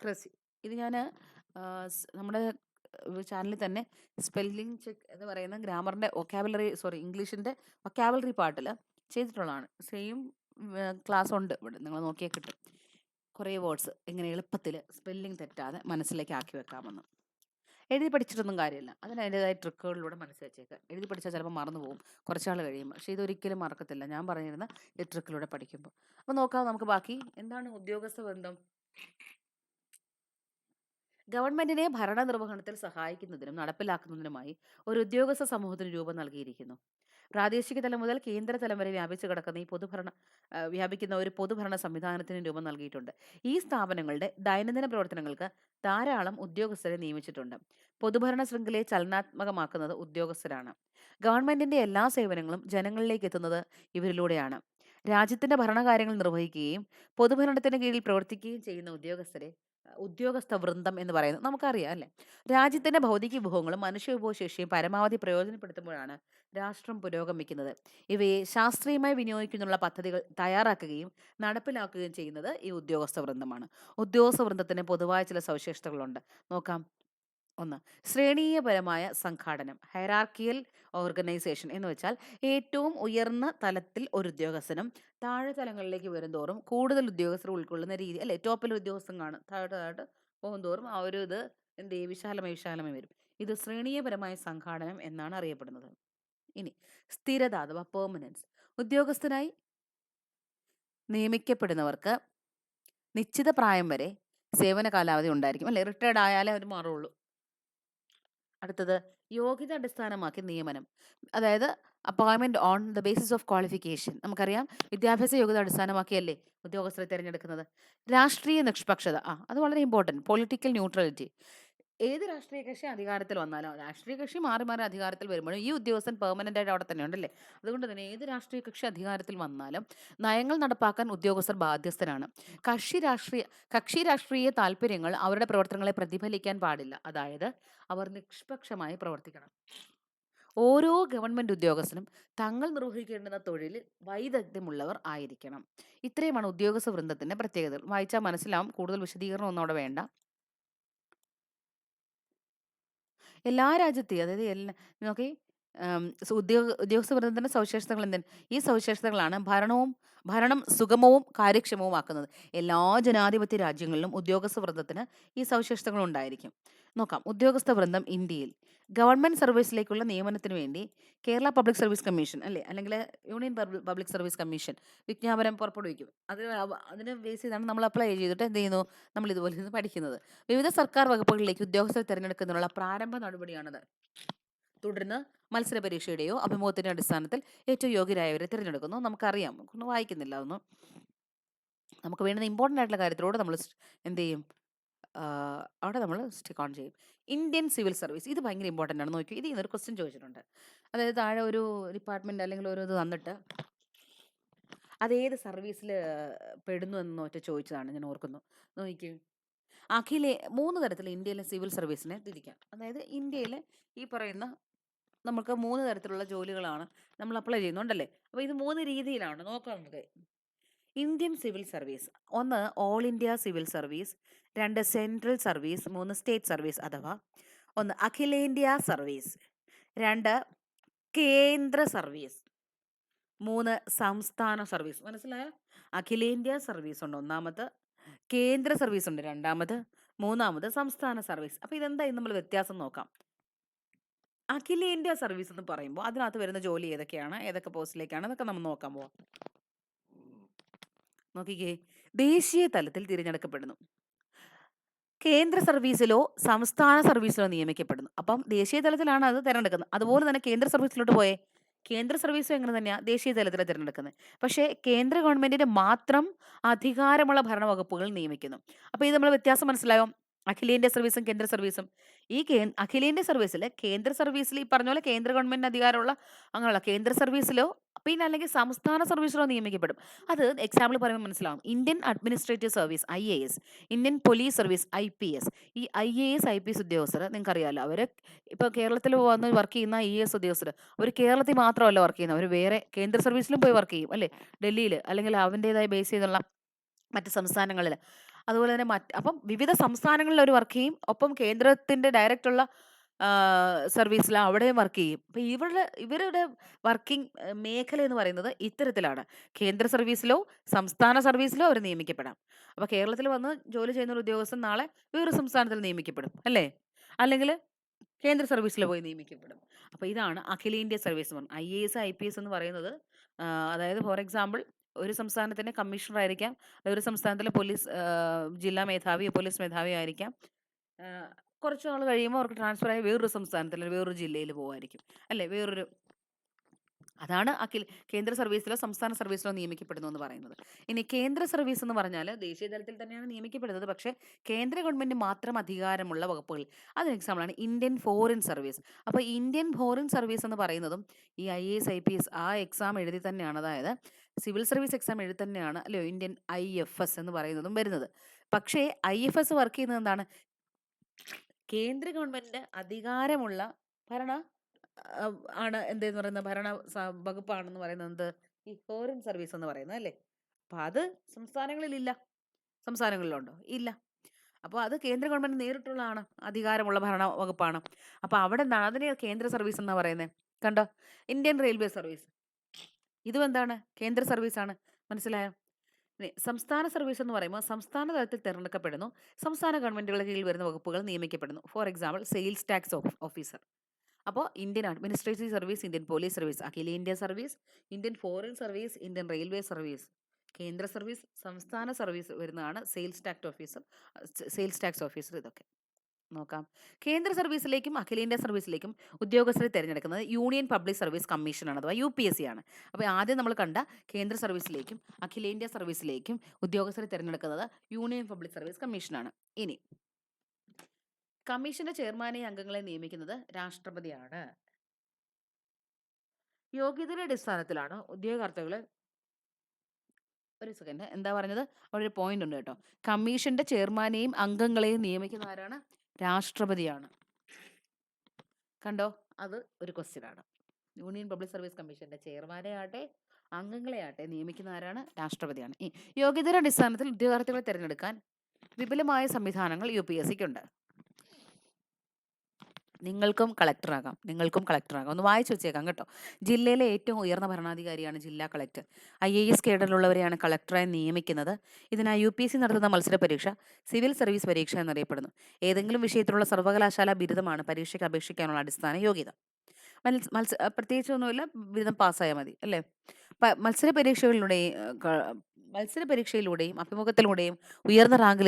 ക്രസി. ഇത് ഞാൻ നമ്മുടെ ചാനലിൽ തന്നെ സ്പെല്ലിംഗ് ചെക്ക് എന്ന് പറയുന്ന ഗ്രാമറിൻ്റെ ഇംഗ്ലീഷിൻ്റെ വൊക്കാബുലറി പാർട്ടിൽ ചെയ്തിട്ടുള്ളതാണ്. സെയിം ക്ലാസ് ഉണ്ട് ഇവിടെ, നിങ്ങൾ നോക്കിയാൽ കിട്ടും. കുറേ വേർഡ്സ് എങ്ങനെ എളുപ്പത്തിൽ സ്പെല്ലിംഗ് തെറ്റാതെ മനസ്സിലേക്ക് ആക്കി വെക്കാമെന്ന്. എഴുതി പഠിച്ചിട്ടൊന്നും കാര്യമില്ല, അതിന് അതിൻ്റെതായ ട്രിക്കുകളിലൂടെ മനസ്സിൽ വെച്ചേക്കുക. എഴുതി പഠിച്ചാൽ ചിലപ്പോൾ മറന്നു പോകും കുറച്ചാൾ കഴിയുമ്പോൾ, പക്ഷേ ഇതൊരിക്കലും മറക്കത്തില്ല ഞാൻ പറഞ്ഞിരുന്ന ഈ ട്രിക്കിലൂടെ പഠിക്കുമ്പോൾ. അപ്പോൾ നോക്കാം നമുക്ക് ബാക്കി. എന്താണ് ഉദ്യോഗസ്ഥ ബന്ധം? ഗവൺമെന്റിനെ ഭരണനിർവഹണത്തിൽ സഹായിക്കുന്നതിനും നടപ്പിലാക്കുന്നതിനുമായി ഒരു ഉദ്യോഗസ്ഥ സമൂഹത്തിന് രൂപം നൽകിയിരിക്കുന്നു. പ്രാദേശിക തലം മുതൽ കേന്ദ്ര തലം വരെ വ്യാപിച്ചു കിടക്കുന്ന വ്യാപിക്കുന്ന ഒരു പൊതുഭരണ സംവിധാനത്തിന് രൂപം നൽകിയിട്ടുണ്ട്. ഈ സ്ഥാപനങ്ങളുടെ ദൈനംദിന പ്രവർത്തനങ്ങൾക്ക് ധാരാളം ഉദ്യോഗസ്ഥരെ നിയമിച്ചിട്ടുണ്ട്. പൊതുഭരണ ശൃംഖലയെ ചലനാത്മകമാക്കുന്നത് ഉദ്യോഗസ്ഥരാണ്. ഗവൺമെന്റിന്റെ എല്ലാ സേവനങ്ങളും ജനങ്ങളിലേക്ക് എത്തുന്നത് ഇവരിലൂടെയാണ്. രാജ്യത്തിന്റെ ഭരണകാര്യങ്ങൾ നിർവഹിക്കുകയും പൊതുഭരണത്തിന് കീഴിൽ പ്രവർത്തിക്കുകയും ചെയ്യുന്ന ഉദ്യോഗസ്ഥരെ ഉദ്യോഗസ്ഥ വൃന്ദം എന്ന് പറയുന്നത് നമുക്കറിയാം അല്ലേ? രാജ്യത്തിന്റെ ഭൗതിക വിഭവങ്ങളും മനുഷ്യ വിഭവശേഷിയും പരമാവധി പ്രയോജനപ്പെടുത്തുമ്പോഴാണ് രാഷ്ട്രം പുരോഗമിക്കുന്നത്. ഇവയെ ശാസ്ത്രീയമായി വിനിയോഗിക്കുന്നതിനുള്ള പദ്ധതികൾ തയ്യാറാക്കുകയും നടപ്പിലാക്കുകയും ചെയ്യുന്നത് ഈ ഉദ്യോഗസ്ഥ വൃന്ദമാണ്. ഉദ്യോഗസ്ഥ വൃന്ദത്തിന് പൊതുവായ ചില സവിശേഷതകളുണ്ട്. നോക്കാം. 1. ശ്രേണീയപരമായ സംഘാടനം, ഹൈറാർക്കിയൽ ഓർഗനൈസേഷൻ എന്ന് വെച്ചാൽ ഏറ്റവും ഉയർന്ന തലത്തിൽ ഒരു ഉദ്യോഗസ്ഥനും താഴെ തലങ്ങളിലേക്ക് വരുംതോറും കൂടുതൽ ഉദ്യോഗസ്ഥർ ഉൾക്കൊള്ളുന്ന രീതി അല്ലേ? ടോപ്പിൽ ഉദ്യോഗസ്ഥൻ കാണും, താഴോട്ട് താഴോട്ട് പോകുന്തോറും ആ ഒരു ഇത് എന്ത് ചെയ്യും, വിശാലമായി വിശാലമായി വരും. ഇത് ശ്രേണീയപരമായ സംഘാടനം എന്നാണ് അറിയപ്പെടുന്നത്. ഇനി സ്ഥിരത അഥവാ പെർമനൻസ്, ഉദ്യോഗസ്ഥനായി നിയമിക്കപ്പെടുന്നവർക്ക് നിശ്ചിത പ്രായം വരെ സേവന കാലാവധി ഉണ്ടായിരിക്കും അല്ലേ? റിട്ടയർഡ് ആയാലേ അവർ മാറുള്ളൂ. അടുത്തത് യോഗ്യത അടിസ്ഥാനമാക്കി നിയമനം, അതായത് അപ്പോയിൻമെന്റ് on the basis of qualification. നമുക്കറിയാം വിദ്യാഭ്യാസ യോഗ്യത അടിസ്ഥാനമാക്കിയല്ലേ ഉദ്യോഗസ്ഥരെ തിരഞ്ഞെടുക്കുന്നത്. രാഷ്ട്രീയ നിഷ്പക്ഷത, അത് വളരെ ഇമ്പോർട്ടൻറ്റ്. പൊളിറ്റിക്കൽ ന്യൂട്രലിറ്റി, ഏത് രാഷ്ട്രീയ കക്ഷി അധികാരത്തിൽ വന്നാലും രാഷ്ട്രീയ കക്ഷി മാറി മാറി അധികാരത്തിൽ വരുമ്പോഴും ഈ ഉദ്യോഗസ്ഥൻ പെർമനന്റ് ആയിട്ട് അവിടെ തന്നെ ഉണ്ടല്ലേ. അതുകൊണ്ട് തന്നെ ഏത് രാഷ്ട്രീയ കക്ഷി അധികാരത്തിൽ വന്നാലും നയങ്ങൾ നടപ്പാക്കാൻ ഉദ്യോഗസ്ഥർ ബാധ്യസ്ഥരാണ്. കക്ഷി രാഷ്ട്രീയ താല്പര്യങ്ങൾ അവരുടെ പ്രവർത്തനങ്ങളെ പ്രതിഫലിക്കാൻ പാടില്ല. അതായത് അവർ നിഷ്പക്ഷമായി പ്രവർത്തിക്കണം. ഓരോ ഗവൺമെന്റ് ഉദ്യോഗസ്ഥനും തങ്ങൾ നിർവഹിക്കേണ്ടുന്ന തൊഴിലിൽ വൈദഗ്ധ്യമുള്ളവർ ആയിരിക്കണം. ഇത്രയുമാണ് ഉദ്യോഗസ്ഥ വൃന്ദത്തിന്റെ പ്രത്യേകതകൾ. വായിച്ചാൽ മനസ്സിലാവും, കൂടുതൽ വിശദീകരണം ഒന്നും അവിടെ വേണ്ട. എല്ലാ രാജ്യത്തെയും, അതായത് നോക്കി, ഉദ്യോഗസ്ഥ വൃന്ദത്തിന്റെ സവിശേഷതകൾ എന്താണ്? ഈ സവിശേഷതകളാണ് ഭരണം സുഗമവും കാര്യക്ഷമവുമാക്കുന്നത്. എല്ലാ ജനാധിപത്യ രാജ്യങ്ങളിലും ഉദ്യോഗസ്ഥ വൃന്ദത്തിന് ഈ സവിശേഷതകൾ ഉണ്ടായിരിക്കും. നോക്കാം. ഉദ്യോഗസ്ഥ വൃന്ദം ഇന്ത്യയിൽ ഗവൺമെന്റ് സർവീസിലേക്കുള്ള നിയമനത്തിന് വേണ്ടി കേരള പബ്ലിക് സർവീസ് കമ്മീഷൻ അല്ലെങ്കിൽ യൂണിയൻ പബ്ലിക് സർവീസ് കമ്മീഷൻ വിജ്ഞാപനം പുറപ്പെടുവിക്കും. അതിന് ബേസ് ചെയ്താണ് നമ്മൾ അപ്ലൈ ചെയ്തിട്ട് എന്ത് ചെയ്യുന്നു, നമ്മൾ ഇതുപോലെ ഇരുന്ന് പഠിക്കുന്നത്. വിവിധ സർക്കാർ വകുപ്പുകളിലേക്ക് ഉദ്യോഗസ്ഥരെ തിരഞ്ഞെടുക്കുന്നതിനുള്ള പ്രാരംഭ നടപടിയാണത്. തുടർന്ന് മത്സര പരീക്ഷയുടെയോ അഭിമുഖത്തിന്റെ അടിസ്ഥാനത്തിൽ ഏറ്റവും യോഗ്യരായവരെ തിരഞ്ഞെടുക്കുന്നു. നമുക്കറിയാം, ഒന്നും വായിക്കുന്നില്ല അതൊന്നും. നമുക്ക് വേണ്ടുന്ന ഇമ്പോർട്ടൻ്റ് ആയിട്ടുള്ള കാര്യത്തിലൂടെ നമ്മൾ എന്ത് ചെയ്യും, അവിടെ നമ്മൾ സ്റ്റിക്ക് ഓൺ ചെയ്യും. ഇന്ത്യൻ സിവിൽ സർവീസ്, ഇത് ഭയങ്കര ഇമ്പോർട്ടൻ്റ് ആണ്. നോക്കി, ഇത് ഇന്നൊരു ക്വസ്റ്റ്യൻ ചോദിച്ചിട്ടുണ്ട്. അതായത് താഴെ ഒരു ഡിപ്പാർട്ട്മെന്റ് അല്ലെങ്കിൽ ഒരു ഇത് തന്നിട്ട് അതേത് സർവീസിൽ പെടുന്നു എന്ന് ഒറ്റ ചോദിച്ചതാണ്, ഞാൻ ഓർക്കുന്നു. നോക്കി, മൂന്ന് തരത്തിൽ ഇന്ത്യയിലെ സിവിൽ സർവീസിനെ തിരിക്കാം. അതായത് ഇന്ത്യയിൽ ഈ പറയുന്ന നമുക്ക് 3 തരത്തിലുള്ള ജോലികളാണ് നമ്മൾ അപ്ലൈ ചെയ്യുന്നുണ്ടല്ലേ. അപ്പോൾ ഇത് 3 രീതിയിലാണ് നോക്കാം നമുക്ക്. Indian civil service, 1 all India civil service, 2 central service, 3 state service അഥവാ 1 അഖിലേന്ത്യാ സർവീസ്, 2 കേന്ദ്ര സർവീസ്, 3 സംസ്ഥാന സർവീസ്. മനസ്സിലായോ? അഖിലേന്ത്യാ സർവീസ് ഉണ്ട് ഒന്നാമത്, കേന്ദ്ര സർവീസ് ഉണ്ട് രണ്ടാമത്, മൂന്നാമത് സംസ്ഥാന സർവീസ്. അപ്പോൾ ഇതെന്തായാലും നമ്മൾ വ്യത്യാസം നോക്കാം. അഖിലേന്ത്യാ സർവീസ് എന്ന് പറയുമ്പോൾ അതിനകത്ത് വരുന്ന ജോലി ഏതൊക്കെയാണ്, ഏതൊക്കെ പോസ്റ്റിലേക്കാണ് എന്നൊക്കെ നമ്മൾ നോക്കാൻ പോവാം. നോക്കിക്കേ, ദേശീയ തലത്തിൽ തിരഞ്ഞെടുക്കപ്പെടുന്നു. കേന്ദ്ര സർവീസിലോ സംസ്ഥാന സർവീസിലോ നിയമിക്കപ്പെടുന്നു. അപ്പം ദേശീയ തലത്തിലാണ് അത് തിരഞ്ഞെടുക്കുന്നത്. അതുപോലെ തന്നെ കേന്ദ്ര സർവീസിലോട്ട് പോയേ, കേന്ദ്ര സർവീസും എങ്ങനെ തന്നെയാണ് ദേശീയ തലത്തിലാണ് തിരഞ്ഞെടുക്കുന്നത്. പക്ഷേ കേന്ദ്ര ഗവൺമെന്റിന്റെ മാത്രം അധികാരമുള്ള ഭരണവകുപ്പുകൾ നിയമിക്കുന്നു. അപ്പോൾ ഇത് നമ്മൾ വ്യത്യാസം മനസ്സിലായോ? അഖിലേന്ത്യാ സർവീസും കേന്ദ്ര സർവീസും. ഈ അഖിലേന്ത്യാ സർവീസിൽ, കേന്ദ്ര സർവീസിൽ ഈ പറഞ്ഞ പോലെ കേന്ദ്ര ഗവൺമെന്റിന് അധികാരമുള്ള അങ്ങനെയുള്ള കേന്ദ്ര സർവീസിലോ പിന്നെ അല്ലെങ്കിൽ സംസ്ഥാന സർവീസിലോ നിയമിക്കപ്പെടും. അത് എക്സാമ്പിൾ പറയുമ്പോൾ മനസ്സിലാവും. Indian administrative service IAS, Indian police service IPS. ഈ IAS IPS ഉദ്യോഗസ്ഥർ നിങ്ങൾക്കറിയാമല്ലോ, അവർ ഇപ്പോൾ കേരളത്തിൽ വന്ന് വർക്ക് ചെയ്യുന്ന IAS ഉദ്യോഗസ്ഥർ അവർ കേരളത്തിൽ മാത്രമല്ല വർക്ക് ചെയ്യുന്നത്, അവർ വേറെ കേന്ദ്ര സർവീസിലും പോയി വർക്ക് ചെയ്യും അല്ലേ, ഡൽഹിയിൽ അല്ലെങ്കിൽ അവൻ്റേതായ ബേസ് ചെയ്തുള്ള മറ്റ് സംസ്ഥാനങ്ങളിൽ. അതുപോലെ തന്നെ അപ്പം വിവിധ സംസ്ഥാനങ്ങളിൽ അവർ വർക്ക് ചെയ്യും, ഒപ്പം കേന്ദ്രത്തിൻ്റെ ഡയറക്റ്റുള്ള സർവീസിൽ അവിടെയും വർക്ക് ചെയ്യും. അപ്പോൾ ഇവരുടെ വർക്കിംഗ് മേഖല എന്ന് പറയുന്നത് ഇത്തരത്തിലാണ്. കേന്ദ്ര സർവീസിലോ സംസ്ഥാന സർവീസിലോ അവർ നിയമിക്കപ്പെടാം. അപ്പോൾ കേരളത്തിൽ വന്ന് ജോലി ചെയ്യുന്ന ഒരു ഉദ്യോഗസ്ഥൻ നാളെ വേറൊരു സംസ്ഥാനത്തിൽ നിയമിക്കപ്പെടും അല്ലേ, അല്ലെങ്കിൽ കേന്ദ്ര സർവീസിൽ പോയി നിയമിക്കപ്പെടും. അപ്പോൾ ഇതാണ് അഖിലേന്ത്യാ സർവീസ് എന്ന് പറയുന്നത്. IAS IPS എന്ന് പറയുന്നത് അതായത് ഫോർ എക്സാമ്പിൾ ഒരു സംസ്ഥാനത്തിൻ്റെ കമ്മീഷണർ ആയിരിക്കാം, ഒരു സംസ്ഥാനത്തിലെ ജില്ലാ മേധാവിയോ പോലീസ് മേധാവിയോ ആയിരിക്കാം. കുറച്ച് നാൾ കഴിയുമ്പോൾ അവർക്ക് ട്രാൻസ്ഫർ ആയി വേറൊരു സംസ്ഥാനത്തിൽ അല്ലെങ്കിൽ വേറൊരു ജില്ലയിൽ പോകുമായിരിക്കും അല്ലേ, അതാണ് കേന്ദ്ര സർവീസിലോ സംസ്ഥാന സർവീസിലോ നിയമിക്കപ്പെടുന്നു എന്ന് പറയുന്നത്. ഇനി കേന്ദ്ര സർവീസ് എന്ന് പറഞ്ഞാൽ ദേശീയ തലത്തിൽ തന്നെയാണ് നിയമിക്കപ്പെടുന്നത്, പക്ഷേ കേന്ദ്ര ഗവൺമെന്റ് മാത്രം അധികാരമുള്ള വകുപ്പുകൾ. അതിന് എക്സാമ്പിളാണ് ഇന്ത്യൻ ഫോറിൻ സർവീസ്. അപ്പോൾ ഇന്ത്യൻ ഫോറിൻ സർവീസ് എന്ന് പറയുന്നതും ഈ IAS IPS ആ എക്സാം എഴുതി തന്നെയാണ്. അതായത് സിവിൽ സർവീസ് എക്സാം എഴുതി തന്നെയാണ് അല്ലയോ ഇന്ത്യൻ IFS എന്ന് പറയുന്നതും വരുന്നത്. പക്ഷേ IFS വർക്ക് ചെയ്യുന്നത് എന്താണ്? കേന്ദ്ര ഗവൺമെന്റിന്റെ അധികാരമുള്ള ഭരണ ആണ് എന്തെന്ന് പറയുന്നത് വകുപ്പാണെന്ന് പറയുന്നത് എന്ത്? ഈ ഫോറിൻ സർവീസ് എന്ന് പറയുന്നത് അല്ലേ? അപ്പൊ അത് സംസ്ഥാനങ്ങളിലില്ല. സംസ്ഥാനങ്ങളിലുണ്ടോ? ഇല്ല. അപ്പോൾ അത് കേന്ദ്ര ഗവൺമെന്റ് നേരിട്ടുള്ളതാണ്. അധികാരമുള്ള ഭരണ വകുപ്പാണ്. അപ്പോൾ അവിടെ എന്താണ്? അതിനെ കേന്ദ്ര സർവീസ് എന്നാ പറയുന്നത്. കണ്ടോ? Indian railway service. ഇതും എന്താണ്? കേന്ദ്ര സർവീസാണ്. മനസ്സിലായോ? ഇനി സംസ്ഥാന സർവീസ് എന്ന് പറയുമ്പോൾ സംസ്ഥാന തലത്തിൽ തിരഞ്ഞെടുക്കപ്പെടുന്നു. സംസ്ഥാന ഗവൺമെന്റുകളുടെ കീഴിൽ വരുന്ന വകുപ്പുകൾ നിയമിക്കപ്പെടുന്നു. For example sales tax officer. അപ്പോൾ Indian administrative service, Indian police service, അഖിലേന്ത്യാ service, Indian foreign service, Indian railway service, കേന്ദ്ര സർവീസ്, സംസ്ഥാന സർവീസ് വരുന്നതാണ് സെയിൽസ് ടാക്സ് ഓഫീസർ. ഇതൊക്കെ നോക്കാം. കേന്ദ്ര സർവീസിലേക്കും അഖിലേന്ത്യാ സർവീസിലേക്കും ഉദ്യോഗസ്ഥരെ തിരഞ്ഞെടുക്കുന്നത് യൂണിയൻ പബ്ലിക് സർവീസ് കമ്മീഷനാണ്, അഥവാ UPSC ആണ്. അപ്പോൾ ആദ്യം നമ്മൾ കണ്ട കേന്ദ്ര സർവീസിലേക്കും അഖിലേന്ത്യാ സർവീസിലേക്കും ഉദ്യോഗസ്ഥരെ തിരഞ്ഞെടുക്കുന്നത് യൂണിയൻ പബ്ലിക് സർവീസ് കമ്മീഷനാണ്. ഇനി കമ്മീഷന്റെ ചെയർമാനെയും അംഗങ്ങളെ നിയമിക്കുന്നത് രാഷ്ട്രപതിയാണ്. യോഗ്യതയുടെ അടിസ്ഥാനത്തിലാണ് ഉദ്യോഗാർത്ഥികളെ ഒരു സെക്കൻഡ് എന്താ പറഞ്ഞത്? അവിടെ ഒരു പോയിന്റ് ഉണ്ട് കേട്ടോ. കമ്മീഷന്റെ ചെയർമാനെയും അംഗങ്ങളെയും നിയമിക്കുന്ന ആരാണ്? രാഷ്ട്രപതിയാണ്. കണ്ടോ? അത് ഒരു ക്വസ്റ്റ്യൻ ആണ്. യൂണിയൻ പബ്ലിക് സർവീസ് കമ്മീഷന്റെ ചെയർമാനെ ആട്ടെ അംഗങ്ങളെ ആട്ടെ നിയമിക്കുന്ന ആരാണ്? രാഷ്ട്രപതിയാണ്. ഈ യോഗ്യതയുടെ അടിസ്ഥാനത്തിൽ ഉദ്യോഗാർത്ഥികളെ തിരഞ്ഞെടുക്കാൻ വിപുലമായ സംവിധാനങ്ങൾ UPSCക്കുണ്ട്. നിങ്ങൾക്കും കളക്ടറാകാം. ഒന്ന് വായിച്ചു വെച്ചേക്കാം കേട്ടോ. ജില്ലയിലെ ഏറ്റവും ഉയർന്ന ഭരണാധികാരിയാണ് ജില്ലാ കളക്ടർ. IAS കേഡറിലുള്ളവരെയാണ് കളക്ടറായി നിയമിക്കുന്നത്. ഇതിനായി UPSC നടത്തുന്ന മത്സര പരീക്ഷ സിവിൽ സർവീസ് പരീക്ഷ എന്നറിയപ്പെടുന്നു. ഏതെങ്കിലും വിഷയത്തിലുള്ള സർവകലാശാല ബിരുദമാണ് പരീക്ഷയ്ക്ക് അപേക്ഷിക്കാനുള്ള അടിസ്ഥാന യോഗ്യത. പ്രത്യേകിച്ചൊന്നുമില്ല, ബിരുദം പാസ്സായാൽ മതി അല്ലേ? മത്സര പരീക്ഷകളിലൂടെയും അഭിമുഖത്തിലൂടെയും ഉയർന്ന റാങ്ക്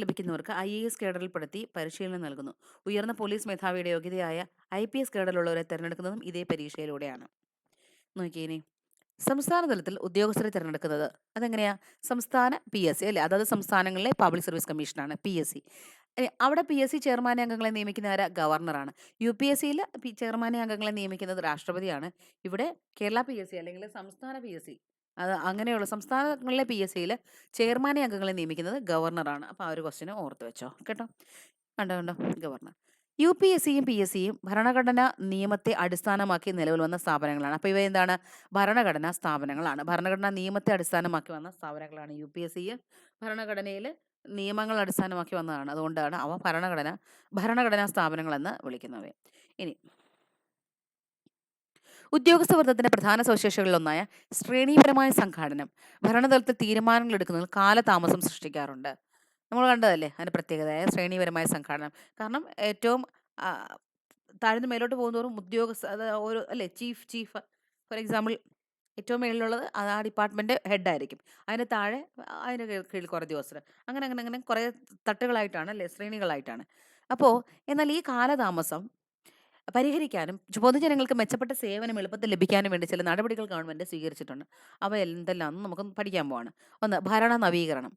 ലഭിക്കുന്നവർക്ക് IAS കേഡറിൽപ്പെടുത്തി പരിശീലനം നൽകുന്നു. ഉയർന്ന പോലീസ് മേധാവിയുടെ യോഗ്യതയായ IPS കേഡറിലുള്ളവരെ തിരഞ്ഞെടുക്കുന്നതും ഇതേ പരീക്ഷയിലൂടെയാണ്. നോക്കിയേ, സംസ്ഥാന തലത്തിൽ ഉദ്യോഗസ്ഥരെ തിരഞ്ഞെടുക്കുന്നത് അതെങ്ങനെയാ? സംസ്ഥാന PSC അല്ലേ? അതായത് സംസ്ഥാനങ്ങളിലെ പബ്ലിക് സർവീസ് കമ്മീഷനാണ് PSC. അവിടെ PSC ചെയർമാനെ അംഗങ്ങളെ നിയമിക്കുന്ന ആരാ? ഗവർണറാണ്. UPSCയിൽ ചെയർമാനെ അംഗങ്ങളെ നിയമിക്കുന്നത് രാഷ്ട്രപതിയാണ്. ഇവിടെ കേരള PSC അല്ലെങ്കിൽ സംസ്ഥാന PSC, അത് അങ്ങനെയുള്ള സംസ്ഥാനങ്ങളിലെ PSCയിൽ ചെയർമാനെ അംഗങ്ങളെ നിയമിക്കുന്നത് ഗവർണറാണ്. അപ്പോൾ ആ ഒരു ക്വസ്റ്റ്യൻ ഓർത്ത് വെച്ചോ കേട്ടോ. കണ്ടോ ഗവർണർ. UPSCയും PSCയും ഭരണഘടനാ നിയമത്തെ അടിസ്ഥാനമാക്കി നിലവിൽ വന്ന സ്ഥാപനങ്ങളാണ്. അപ്പോൾ ഇവ എന്താണ്? ഭരണഘടനാ സ്ഥാപനങ്ങളാണ്. ഭരണഘടനാ നിയമത്തെ അടിസ്ഥാനമാക്കി വന്ന സ്ഥാപനങ്ങളാണ് UPSC. ഭരണഘടനയിൽ നിയമങ്ങൾ അടിസ്ഥാനമാക്കി വന്നതാണ്. അതുകൊണ്ടാണ് അവ ഭരണഘടനാ സ്ഥാപനങ്ങളെന്ന് വിളിക്കുന്നത്. ഇനി ഉദ്യോഗസ്ഥ വൃത്തത്തിന്റെ പ്രധാന സവിശേഷതകളിലൊന്നായ ശ്രേണീപരമായ സംഘാടനം ഭരണതലത്തിൽ തീരുമാനങ്ങൾ എടുക്കുന്നതിൽ കാലതാമസം സൃഷ്ടിക്കാറുണ്ട്. നമ്മൾ കണ്ടതല്ലേ അതിൻ്റെ പ്രത്യേകതയായ ശ്രേണീപരമായ സംഘാടനം. കാരണം ഏറ്റവും താഴ്ന്ന് മേലോട്ട് പോകുന്നതോറും അത് ഓരോ അല്ലേ ചീഫ് ഫോർ എക്സാമ്പിൾ ഏറ്റവും മേളിലുള്ളത് അത് ആ ഡിപ്പാർട്ട്മെൻറ്റ് ഹെഡായിരിക്കും. അതിന് താഴെ അതിന് കീഴിൽ കുറേ ഉദ്യോഗസ്ഥർ, അങ്ങനെ അങ്ങനെ അങ്ങനെ കുറേ തട്ടുകളായിട്ടാണ് അല്ലേ, ശ്രേണികളായിട്ടാണ്. അപ്പോൾ എന്നാൽ ഈ കാലതാമസം പരിഹരിക്കാനും പൊതുജനങ്ങൾക്ക് മെച്ചപ്പെട്ട സേവനം എളുപ്പത്തിൽ ലഭിക്കാനും വേണ്ടി ചില നടപടികൾ ഗവൺമെൻറ് സ്വീകരിച്ചിട്ടുണ്ട്. അവ എന്തെല്ലാമെന്ന് നമുക്ക് പഠിക്കാൻ പോവാണ്. ഒന്ന്, ഭരണ നവീകരണം.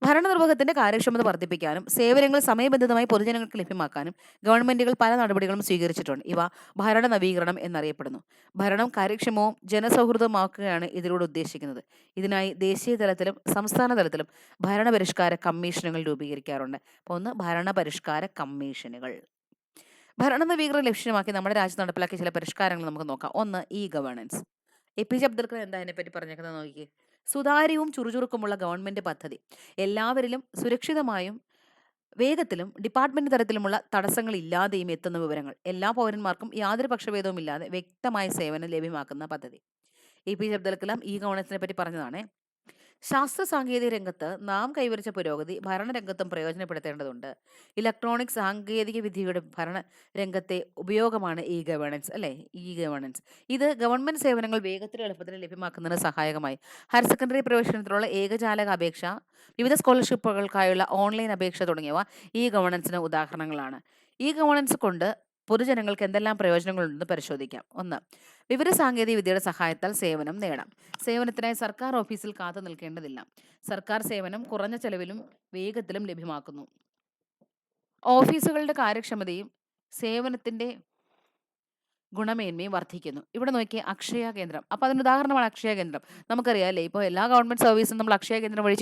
ഭരണനിർവഹണത്തിന്റെ കാര്യക്ഷമത വർദ്ധിപ്പിക്കാനും സേവനങ്ങൾ സമയബന്ധിതമായി പൊതുജനങ്ങൾക്ക് ലഭ്യമാക്കാനും ഗവൺമെന്റുകൾ പല നടപടികളും സ്വീകരിച്ചിട്ടുണ്ട്. ഇവ ഭരണ നവീകരണം എന്നറിയപ്പെടുന്നു. ഭരണം കാര്യക്ഷമവും ജനസൗഹൃദമാക്കുകയാണ് ഇതിലൂടെ ഉദ്ദേശിക്കുന്നത്. ഇതിനായി ദേശീയ തലത്തിലും സംസ്ഥാന തലത്തിലും ഭരണപരിഷ്കാര കമ്മീഷനുകൾ രൂപീകരിക്കാറുണ്ട്. അപ്പോൾ ഒന്ന്, ഭരണപരിഷ്കാര കമ്മീഷനുകൾ. ഭരണ നവീകരണം ലക്ഷ്യമാക്കി നമ്മുടെ രാജ്യത്ത് നടപ്പിലാക്കിയ ചില പരിഷ്കാരങ്ങൾ നമുക്ക് നോക്കാം. ഒന്ന്, ഗവേണൻസ്. APJ അബ്ദുൽ കലാം എന്താ അതിനെപ്പറ്റി പറഞ്ഞേക്കുന്നത് നോക്കിയേ. സുതാര്യവും ചുറുചുറുക്കുമുള്ള ഗവൺമെന്റ് പദ്ധതി. എല്ലാവരിലും സുരക്ഷിതമായും വേഗത്തിലും ഡിപ്പാർട്ട്മെന്റ് തരത്തിലുമുള്ള തടസ്സങ്ങളില്ലാതെയും എത്തുന്ന വിവരങ്ങൾ എല്ലാ പൗരന്മാർക്കും യാതൊരു പക്ഷഭേദവും ഇല്ലാതെ വ്യക്തമായ സേവനം ലഭ്യമാക്കുന്ന പദ്ധതി. APJ അബ്ദുൽ കലാം ഗവേണൻസിനെ പറ്റി പറഞ്ഞതാണ്. ശാസ്ത്ര സാങ്കേതിക രംഗത്ത് നാം കൈവരിച്ച പുരോഗതി ഭരണരംഗത്തും പ്രയോജനപ്പെടുത്തേണ്ടതുണ്ട്. ഇലക്ട്രോണിക് സാങ്കേതിക വിദ്യയുടെ ഭരണരംഗത്തെ ഉപയോഗമാണ് ഗവേണൻസ് അല്ലേ? ഗവേണൻസ് ഇത് ഗവൺമെന്റ് സേവനങ്ങൾ വേഗത്തിലും എളുപ്പത്തിലും ലഭ്യമാക്കുന്നതിന് സഹായകമായി. ഹയർ സെക്കൻഡറി പ്രവേശനത്തിനുള്ള ഏകജാലക അപേക്ഷ, വിവിധ സ്കോളർഷിപ്പുകൾക്കായുള്ള ഓൺലൈൻ അപേക്ഷ തുടങ്ങിയവ ഗവേണൻസിന് ഉദാഹരണങ്ങളാണ്. ഗവേണൻസ് കൊണ്ട് പൊതുജനങ്ങൾക്ക് എന്തെല്ലാം പ്രയോജനങ്ങളുണ്ടെന്ന് പരിശോധിക്കാം. ഒന്ന്, വിവര സാങ്കേതിക വിദ്യയുടെ സഹായത്താൽ സേവനം നേടാം. സേവനത്തിനായി സർക്കാർ ഓഫീസിൽ കാത്തു നിൽക്കേണ്ടതില്ല. സർക്കാർ സേവനം കുറഞ്ഞ ചെലവിലും വേഗത്തിലും ലഭ്യമാക്കുന്നു. ഓഫീസുകളുടെ കാര്യക്ഷമതയും സേവനത്തിന്റെ ഗുണമേന്മയും വർദ്ധിക്കുന്നു. ഇവിടെ നോക്കിയേ അക്ഷയ കേന്ദ്രം. അപ്പോൾ അതിന് ഉദാഹരണമാണ് അക്ഷയ കേന്ദ്രം. നമുക്കറിയാം അല്ലേ, ഇപ്പോൾ എല്ലാ ഗവൺമെന്റ് സർവീസും നമ്മൾ അക്ഷയ കേന്ദ്രം വഴി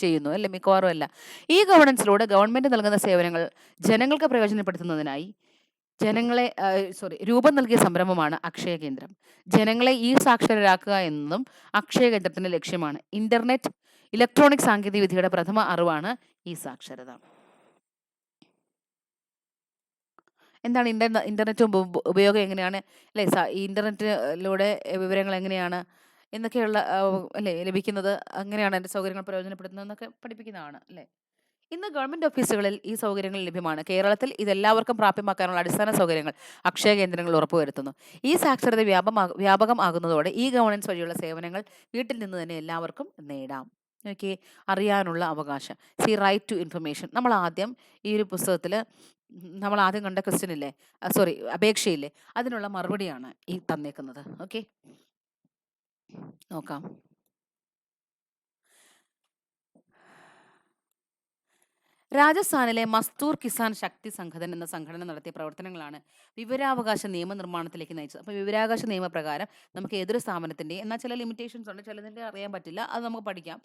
ചെയ്യുന്നു അല്ലേ, മിക്കവാറും അല്ല. ഈ ഗവേണൻസിലൂടെ ഗവൺമെന്റ് നൽകുന്ന സേവനങ്ങൾ ജനങ്ങൾക്ക് പ്രയോജനപ്പെടുത്തുന്നതിനായി രൂപം നൽകിയ സംരംഭമാണ് അക്ഷയ കേന്ദ്രം. ജനങ്ങളെ ഈ സാക്ഷരരാക്കുക എന്നതും അക്ഷയ കേന്ദ്രത്തിന്റെ ലക്ഷ്യമാണ്. ഇലക്ട്രോണിക് സാങ്കേതിക വിദ്യയുടെ പ്രഥമ അറിവാണ് ഈ സാക്ഷരത. എന്താണ് ഇന്റർനെറ്റ് ഉപയോഗം എങ്ങനെയാണ് അല്ലേ, ഈ ഇന്റർനെറ്റിലൂടെ വിവരങ്ങൾ എങ്ങനെയാണ് എന്നൊക്കെയുള്ള അല്ലേ ലഭിക്കുന്നത്, അങ്ങനെയാണ് അതിൻ്റെ സൗകര്യങ്ങൾ പ്രയോജനപ്പെടുത്തുന്നത് എന്നൊക്കെ പഠിപ്പിക്കുന്നതാണ് അല്ലേ. ഇന്ന് ഗവൺമെന്റ് ഓഫീസുകളിൽ ഈ സൗകര്യങ്ങൾ ലഭ്യമാണ്. കേരളത്തിൽ ഇതെല്ലാവർക്കും പ്രാപ്യമാക്കാനുള്ള അടിസ്ഥാന സൗകര്യങ്ങൾ അക്ഷയ കേന്ദ്രങ്ങൾ ഉറപ്പുവരുത്തുന്നു. ഈ സാക്ഷരത വ്യാപകമാകുന്നതോടെ ഈ ഗവേണൻസ് വഴിയുള്ള സേവനങ്ങൾ വീട്ടിൽ നിന്ന് തന്നെ എല്ലാവർക്കും നേടാം. ഓക്കെ, അറിയാനുള്ള അവകാശം. Right to information. നമ്മൾ ആദ്യം ഈ ഒരു പുസ്തകത്തിൽ നമ്മൾ ആദ്യം കണ്ട ക്വസ്റ്റ്യൻ ഇല്ലേ, അപേക്ഷയില്ലേ, അതിനുള്ള മറുപടിയാണ് ഈ തന്നേക്കുന്നത്. ഓക്കെ, നോക്കാം. രാജസ്ഥാനിലെ മസ്തൂർ കിസാൻ ശക്തി സംഘടന എന്ന സംഘടന നടത്തിയ പ്രവർത്തനങ്ങളാണ് വിവരാവകാശ നിയമനിർമ്മാണത്തിലേക്ക് നയിച്ചത്. അപ്പോൾ വിവരാവകാശ നിയമപ്രകാരം നമുക്ക് ഏതൊരു സ്ഥാപനത്തിൻ്റെയും, എന്നാൽ ചില ലിമിറ്റേഷൻസ് ഉണ്ട്, ചിലതിൻ്റെ അറിയാൻ പറ്റില്ല, അത് നമുക്ക് പഠിക്കാം.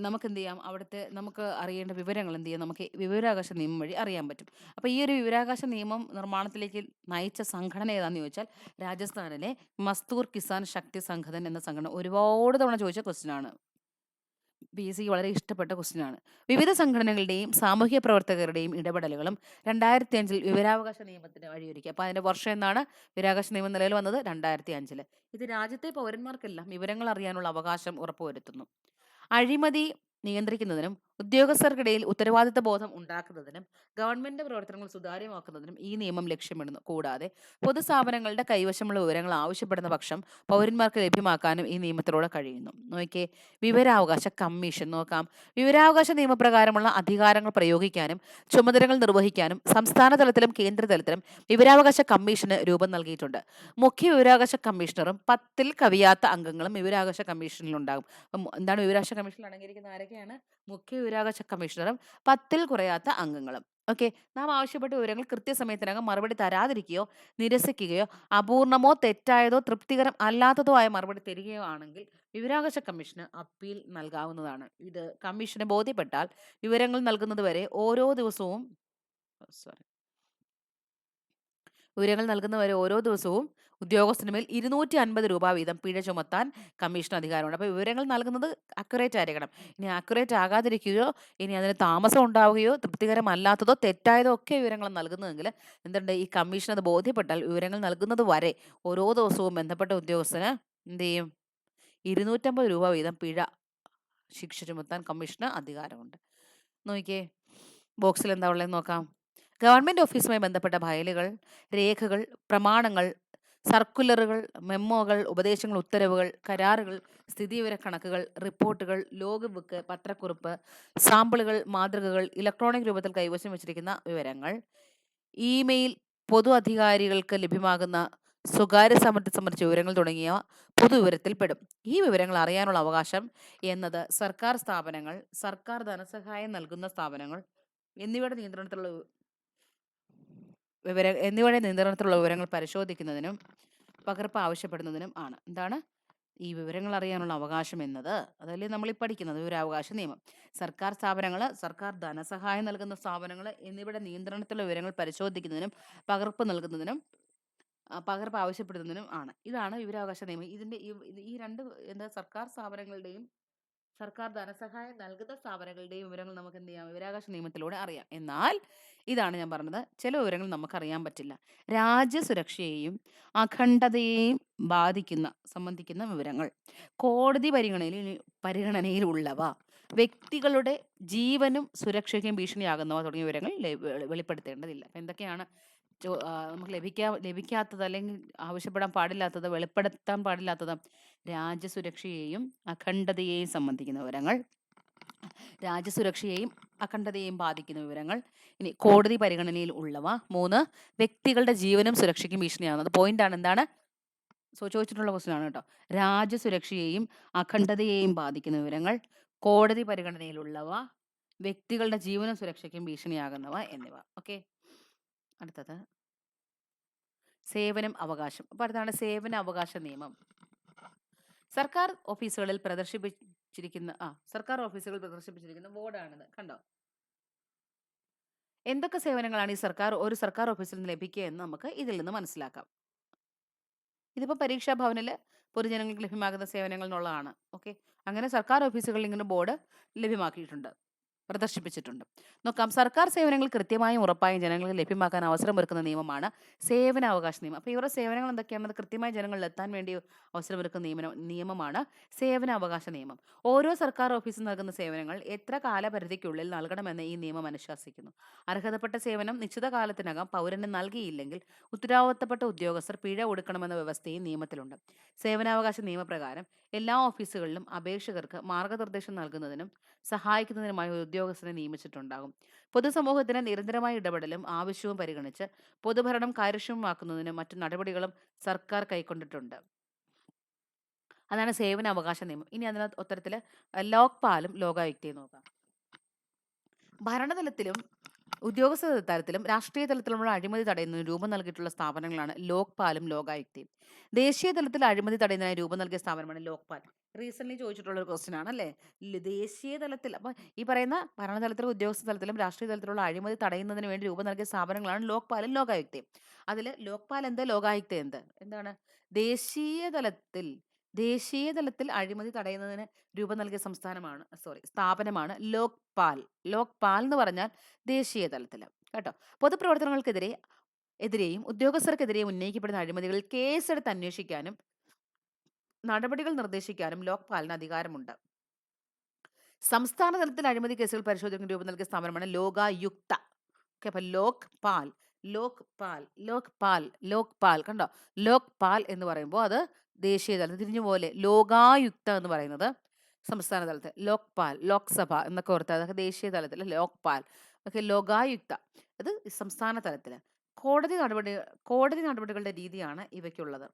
നമുക്ക് എന്ത് ചെയ്യാം, അവിടുത്തെ നമുക്ക് അറിയേണ്ട വിവരങ്ങൾ എന്ത് ചെയ്യാം, നമുക്ക് വിവരാവകാശ നിയമം വഴി അറിയാൻ പറ്റും. അപ്പോൾ ഈ ഒരു വിവരാവകാശ നിയമം നിർമ്മാണത്തിലേക്ക് നയിച്ച സംഘടന ഏതാണെന്ന് ചോദിച്ചാൽ രാജസ്ഥാനിലെ മസ്തൂർ കിസാൻ ശക്തി സംഘടന എന്ന സംഘടന. ഒരുപാട് തവണ ചോദിച്ച ക്വസ്റ്റ്യൻ ആണ്, PSCക്ക് വളരെ ഇഷ്ടപ്പെട്ട ക്വസ്റ്റ്യനാണ്. വിവിധ സംഘടനകളുടെയും സാമൂഹ്യ പ്രവർത്തകരുടെയും ഇടപെടലുകളും 2005 വിവരാവകാശ നിയമത്തിന് വഴിയൊരുക്കി. അപ്പോൾ അതിൻ്റെ വർഷം എന്നാണ് വിവരാവകാശ നിയമം നിലവിൽ വന്നത്? 2005. ഇത് രാജ്യത്തെ പൗരന്മാർക്കെല്ലാം വിവരങ്ങൾ അറിയാനുള്ള അവകാശം ഉറപ്പുവരുത്തുന്നു. അഴിമതി നിയന്ത്രിക്കുന്നതിനും ഉദ്യോഗസ്ഥർക്കിടയിൽ ഉത്തരവാദിത്ത ബോധം ഉണ്ടാക്കുന്നതിനും ഗവൺമെന്റ് പ്രവർത്തനങ്ങൾ സുതാര്യമാക്കുന്നതിനും ഈ നിയമം ലക്ഷ്യമിടുന്നു. കൂടാതെ പൊതുസ്ഥാപനങ്ങളുടെ കൈവശമുള്ള വിവരങ്ങൾ ആവശ്യപ്പെടുന്ന പക്ഷം പൗരന്മാർക്ക് ലഭ്യമാക്കാനും ഈ നിയമത്തിലൂടെ കഴിയുന്നു. നോക്കിയേ, വിവരാവകാശ കമ്മീഷൻ നോക്കാം. വിവരാവകാശ നിയമപ്രകാരമുള്ള അധികാരങ്ങൾ പ്രയോഗിക്കാനും ചുമതലകൾ നിർവഹിക്കാനും സംസ്ഥാന തലത്തിലും കേന്ദ്ര തലത്തിലും വിവരാവകാശ കമ്മീഷന് രൂപം നൽകിയിട്ടുണ്ട്. മുഖ്യ വിവരാവകാശ കമ്മീഷണറും 10ൽ കവിയാത്ത അംഗങ്ങളും വിവരാവകാശ കമ്മീഷനിലുണ്ടാകും. അപ്പം എന്താണ് വിവരാവകാശ കമ്മീഷനിൽ അടങ്ങിയിരിക്കുന്ന ആരൊക്കെയാണ്? മുഖ്യ വിവരാവകാശ കമ്മീഷണറും 10ൽ കുറയാത്ത അംഗങ്ങളും. ഓക്കെ, നാം ആവശ്യപ്പെട്ട വിവരങ്ങൾ കൃത്യസമയത്തിനകം മറുപടി തരാതിരിക്കുകയോ നിരസിക്കുകയോ അപൂർണമോ തെറ്റായതോ തൃപ്തികരം അല്ലാത്തതോ ആയ മറുപടി തരികയോ ആണെങ്കിൽ വിവരാവകാശ കമ്മീഷന് അപ്പീൽ നൽകാവുന്നതാണ്. ഇത് കമ്മീഷന് ബോധ്യപ്പെട്ടാൽ വിവരങ്ങൾ നൽകുന്നത് വരെ ഓരോ ദിവസവും ഉദ്യോഗസ്ഥന് മേൽ 250 രൂപ വീതം പിഴ ചുമത്താൻ കമ്മീഷന് അധികാരമുണ്ട്. അപ്പോൾ വിവരങ്ങൾ നൽകുന്നത് അക്യുറേറ്റ് ആയിരിക്കണം. ഇനി അക്യുറേറ്റ് ആകാതിരിക്കുകയോ ഇനി അതിന് താമസം ഉണ്ടാവുകയോ തൃപ്തികരമല്ലാത്തതോ തെറ്റായതോ ഒക്കെ വിവരങ്ങൾ നൽകുന്നതെങ്കിൽ എന്തുണ്ട്, ഈ കമ്മീഷൻ അത് ബോധ്യപ്പെട്ടാൽ വിവരങ്ങൾ നൽകുന്നത് വരെ ഓരോ ദിവസവും ബന്ധപ്പെട്ട ഉദ്യോഗസ്ഥന് എന്ത് ചെയ്യും, 250 രൂപ വീതം പിഴ ശിക്ഷ ചുമത്താൻ കമ്മീഷന് അധികാരമുണ്ട്. നോക്കിയേ, ബോക്സിൽ എന്താ ഉള്ളതെന്ന് നോക്കാം. ഗവൺമെന്റ് ഓഫീസുമായി ബന്ധപ്പെട്ട ഫയലുകൾ, രേഖകൾ, പ്രമാണങ്ങൾ, സർക്കുലറുകൾ, മെമ്മോകൾ, ഉപദേശങ്ങൾ, ഉത്തരവുകൾ, കരാറുകൾ, സ്ഥിതിവിവര കണക്കുകൾ, റിപ്പോർട്ടുകൾ, ലോഗ് ബുക്ക്, പത്രക്കുറിപ്പ്, സാമ്പിളുകൾ, മാതൃകകൾ, ഇലക്ട്രോണിക് രൂപത്തിൽ കൈവശം വച്ചിരിക്കുന്ന വിവരങ്ങൾ, ഇമെയിൽ, പൊതു അധികാരികൾക്ക് ലഭ്യമാകുന്ന സ്വകാര്യ സംബന്ധിച്ച വിവരങ്ങൾ തുടങ്ങിയവ പൊതുവിവരത്തിൽ പെടും. ഈ വിവരങ്ങൾ അറിയാനുള്ള അവകാശം എന്നത് സർക്കാർ സ്ഥാപനങ്ങൾ, സർക്കാർ ധനസഹായം നൽകുന്ന സ്ഥാപനങ്ങൾ എന്നിവയുടെ നിയന്ത്രണത്തിലുള്ള വിവരങ്ങൾ പരിശോധിക്കുന്നതിനും പകർപ്പ് ആവശ്യപ്പെടുന്നതിനും ആണ്. എന്താണ് ഈ വിവരങ്ങൾ അറിയാനുള്ള അവകാശം എന്നത്? അതല്ലേ നമ്മൾ ഈ പഠിക്കുന്നത് വിവരാവകാശ നിയമം. സർക്കാർ സ്ഥാപനങ്ങൾ, സർക്കാർ ധനസഹായം നൽകുന്ന സ്ഥാപനങ്ങൾ എന്നിവയുടെ നിയന്ത്രണത്തിലുള്ള വിവരങ്ങൾ പരിശോധിക്കുന്നതിനും പകർപ്പ് നൽകുന്നതിനും പകർപ്പ് ആവശ്യപ്പെടുന്നതിനും ആണ്. ഇതാണ് വിവരാവകാശ നിയമം. ഇതിൻ്റെ ഈ രണ്ട് സർക്കാർ സ്ഥാപനങ്ങളുടെയും സർക്കാർ ധനസഹായം നൽകുന്ന സ്ഥാപനങ്ങളുടെയും വിവരങ്ങൾ നമുക്ക് എന്ത് ചെയ്യാം, വിവരാവകാശ നിയമത്തിലൂടെ അറിയാം. എന്നാൽ ഇതാണ് ഞാൻ പറഞ്ഞത്, ചില വിവരങ്ങൾ നമുക്കറിയാൻ പറ്റില്ല. രാജ്യസുരക്ഷയെയും അഖണ്ഡതയെയും സംബന്ധിക്കുന്ന വിവരങ്ങൾ, കോടതി പരിഗണനയിലുള്ളവ, വ്യക്തികളുടെ ജീവനും സുരക്ഷയ്ക്കും ഭീഷണിയാകുന്നവ തുടങ്ങിയ വിവരങ്ങൾ വെളിപ്പെടുത്തേണ്ടതില്ല. അപ്പം എന്തൊക്കെയാണ് നമുക്ക് ലഭിക്കാത്തത് അല്ലെങ്കിൽ ആവശ്യപ്പെടാൻ പാടില്ലാത്തത്, വെളിപ്പെടുത്താൻ പാടില്ലാത്തത്? രാജ്യസുരക്ഷയെയും അഖണ്ഡതയെയും സംബന്ധിക്കുന്ന വിവരങ്ങൾ, രാജ്യസുരക്ഷയെയും അഖണ്ഡതയെയും ബാധിക്കുന്ന വിവരങ്ങൾ. ഇനി കോടതി പരിഗണനയിൽ ഉള്ളവ. 3, വ്യക്തികളുടെ ജീവനും സുരക്ഷയ്ക്കും ഭീഷണിയാകുന്നത്. പോയിന്റാണ്, എന്താണ് ചോദിച്ചിട്ടുള്ള ക്വസ്റ്റ്യൻ ആണ് കേട്ടോ. രാജ്യസുരക്ഷയെയും അഖണ്ഡതയെയും ബാധിക്കുന്ന വിവരങ്ങൾ, കോടതി പരിഗണനയിലുള്ളവ, വ്യക്തികളുടെ ജീവനും സുരക്ഷയ്ക്കും ഭീഷണിയാകുന്നവ എന്നിവ. ഓക്കെ, അടുത്തത് സേവനം, അവകാശം. അപ്പോൾ അടുത്താണ് സേവന അവകാശ നിയമം. സർക്കാർ ഓഫീസുകളിൽ പ്രദർശിപ്പിച്ചിരിക്കുന്ന ബോർഡാണിത്. കണ്ടോ? എന്തൊക്കെ സേവനങ്ങളാണ് ഒരു സർക്കാർ ഓഫീസിൽ നിന്ന് ലഭിക്കുക എന്ന് നമുക്ക് ഇതിൽ നിന്ന് മനസ്സിലാക്കാം. ഇതിപ്പോൾ പരീക്ഷാ ഭവനിൽ പൊതുജനങ്ങൾക്ക് ലഭ്യമാകുന്ന സേവനങ്ങൾ എന്നുള്ളതാണ്. ഓക്കെ, അങ്ങനെ സർക്കാർ ഓഫീസുകളിൽ ഇങ്ങനെ ബോർഡ് ലഭ്യമാക്കിയിട്ടുണ്ട്, പ്രദർശിപ്പിച്ചിട്ടുണ്ട്. നോക്കാം. സർക്കാർ സേവനങ്ങൾ കൃത്യമായും ഉറപ്പായും ജനങ്ങൾക്ക് ലഭ്യമാക്കാൻ അവസരമൊരുക്കുന്ന നിയമമാണ് സേവനാവകാശ നിയമം. അപ്പോൾ ഇവരുടെ സേവനങ്ങൾ എന്തൊക്കെയാണെന്ന് കൃത്യമായി ജനങ്ങളിൽ എത്താൻ വേണ്ടി അവസരമൊരുക്കുന്ന നിയമമാണ് സേവനാവകാശ നിയമം. ഓരോ സർക്കാർ ഓഫീസും നൽകുന്ന സേവനങ്ങൾ എത്ര കാലപരിധിക്കുള്ളിൽ നൽകണമെന്ന് ഈ നിയമം അനുശാസിക്കുന്നു. അർഹതപ്പെട്ട സേവനം നിശ്ചിത കാലത്തിനകം പൗരന് നൽകിയില്ലെങ്കിൽ ഉത്തരവാദിത്തപ്പെട്ട ഉദ്യോഗസ്ഥർ പിഴ ഒടുക്കണമെന്ന വ്യവസ്ഥയും നിയമത്തിലുണ്ട്. സേവനാവകാശ നിയമപ്രകാരം എല്ലാ ഓഫീസുകളിലും അപേക്ഷകർക്ക് മാർഗനിർദ്ദേശം നൽകുന്നതിനും സഹായിക്കുന്നതിനുമായി ഒരു ഉദ്യോഗസ്ഥനെ നിയമിച്ചിട്ടുണ്ടാകും. പൊതുസമൂഹത്തിന് നിരന്തരമായ ഇടപെടലും ആവശ്യവും പരിഗണിച്ച് പൊതുഭരണം കാര്യക്ഷമമാക്കുന്നതിനും മറ്റു നടപടികളും സർക്കാർ കൈക്കൊണ്ടിട്ടുണ്ട്. അതാണ് സേവനാവകാശ നിയമം. ഇനി അതിനകത്ത് ഉത്തരത്തിൽ ലോക്പാലും ലോകായുക്തയും നോക്കാം. ഭരണതലത്തിലും ഉദ്യോഗസ്ഥ തലത്തിലും രാഷ്ട്രീയ തലത്തിലുമുള്ള അഴിമതി തടയുന്നതിന് രൂപം നൽകിയിട്ടുള്ള സ്ഥാപനങ്ങളാണ് ലോക്പാലും ലോകായുക്തയും. ദേശീയ തലത്തിൽ അഴിമതി തടയുന്നതിനായി രൂപം നൽകിയ സ്ഥാപനമാണ് ലോക്പാൽ. റീസെന്റ് ചോദിച്ചിട്ടുള്ള ഒരു ക്വസ്റ്റ്യൻ ആണ് അല്ലേ. ദേശീയ തലത്തിൽ, അപ്പൊ ഈ പറയുന്ന ഭരണതലത്തിലും ഉദ്യോഗസ്ഥ തലത്തിലും രാഷ്ട്രീയ തലത്തിലുള്ള അഴിമതി തടയുന്നതിന് വേണ്ടി രൂപം നൽകിയ സ്ഥാപനങ്ങളാണ് ലോക്പാലും ലോകായുക്തയും. അതിൽ ലോക്പാൽ എന്ത്, ലോകായുക്ത എന്താണ്? ദേശീയ തലത്തിൽ അഴിമതി തടയുന്നതിന് രൂപം നൽകിയ സ്ഥാപനമാണ് ലോക്പാൽ. ലോക്പാൽ എന്ന് പറഞ്ഞാൽ ദേശീയ തലത്തിൽ കേട്ടോ. പൊതുപ്രവർത്തനങ്ങൾക്കെതിരെയും ഉദ്യോഗസ്ഥർക്കെതിരെയും ഉന്നയിക്കപ്പെടുന്ന അഴിമതികളിൽ കേസെടുത്ത് അന്വേഷിക്കാനും നടപടികൾ നിർദ്ദേശിക്കാനും ലോക്പാലിന് അധികാരമുണ്ട്. സംസ്ഥാന തലത്തിൽ അഴിമതി കേസുകൾ പരിശോധിക്കാൻ രൂപം നൽകിയ സ്ഥാപനമാണ് ലോകായുക്ത. ഓക്കെ, അപ്പൊ ലോക്പാൽ കണ്ടോ. ലോക്പാൽ എന്ന് പറയുമ്പോൾ അത് ദേശീയ തലത്തിൽ, തിരിഞ്ഞുപോലെ ലോകായുക്ത എന്ന് പറയുന്നത് സംസ്ഥാന തലത്തിൽ, ലോക്പാൽ ലോക്സഭ എന്നൊക്കെ ഓർത്ത് അതൊക്കെ ദേശീയ തലത്തിൽ ലോക്പാൽ. ഓക്കെ, ലോകായുക്ത അത് സംസ്ഥാന തലത്തിൽ. കോടതി നടപടികളുടെ രീതിയാണ് ഇവയ്ക്കുള്ളത്.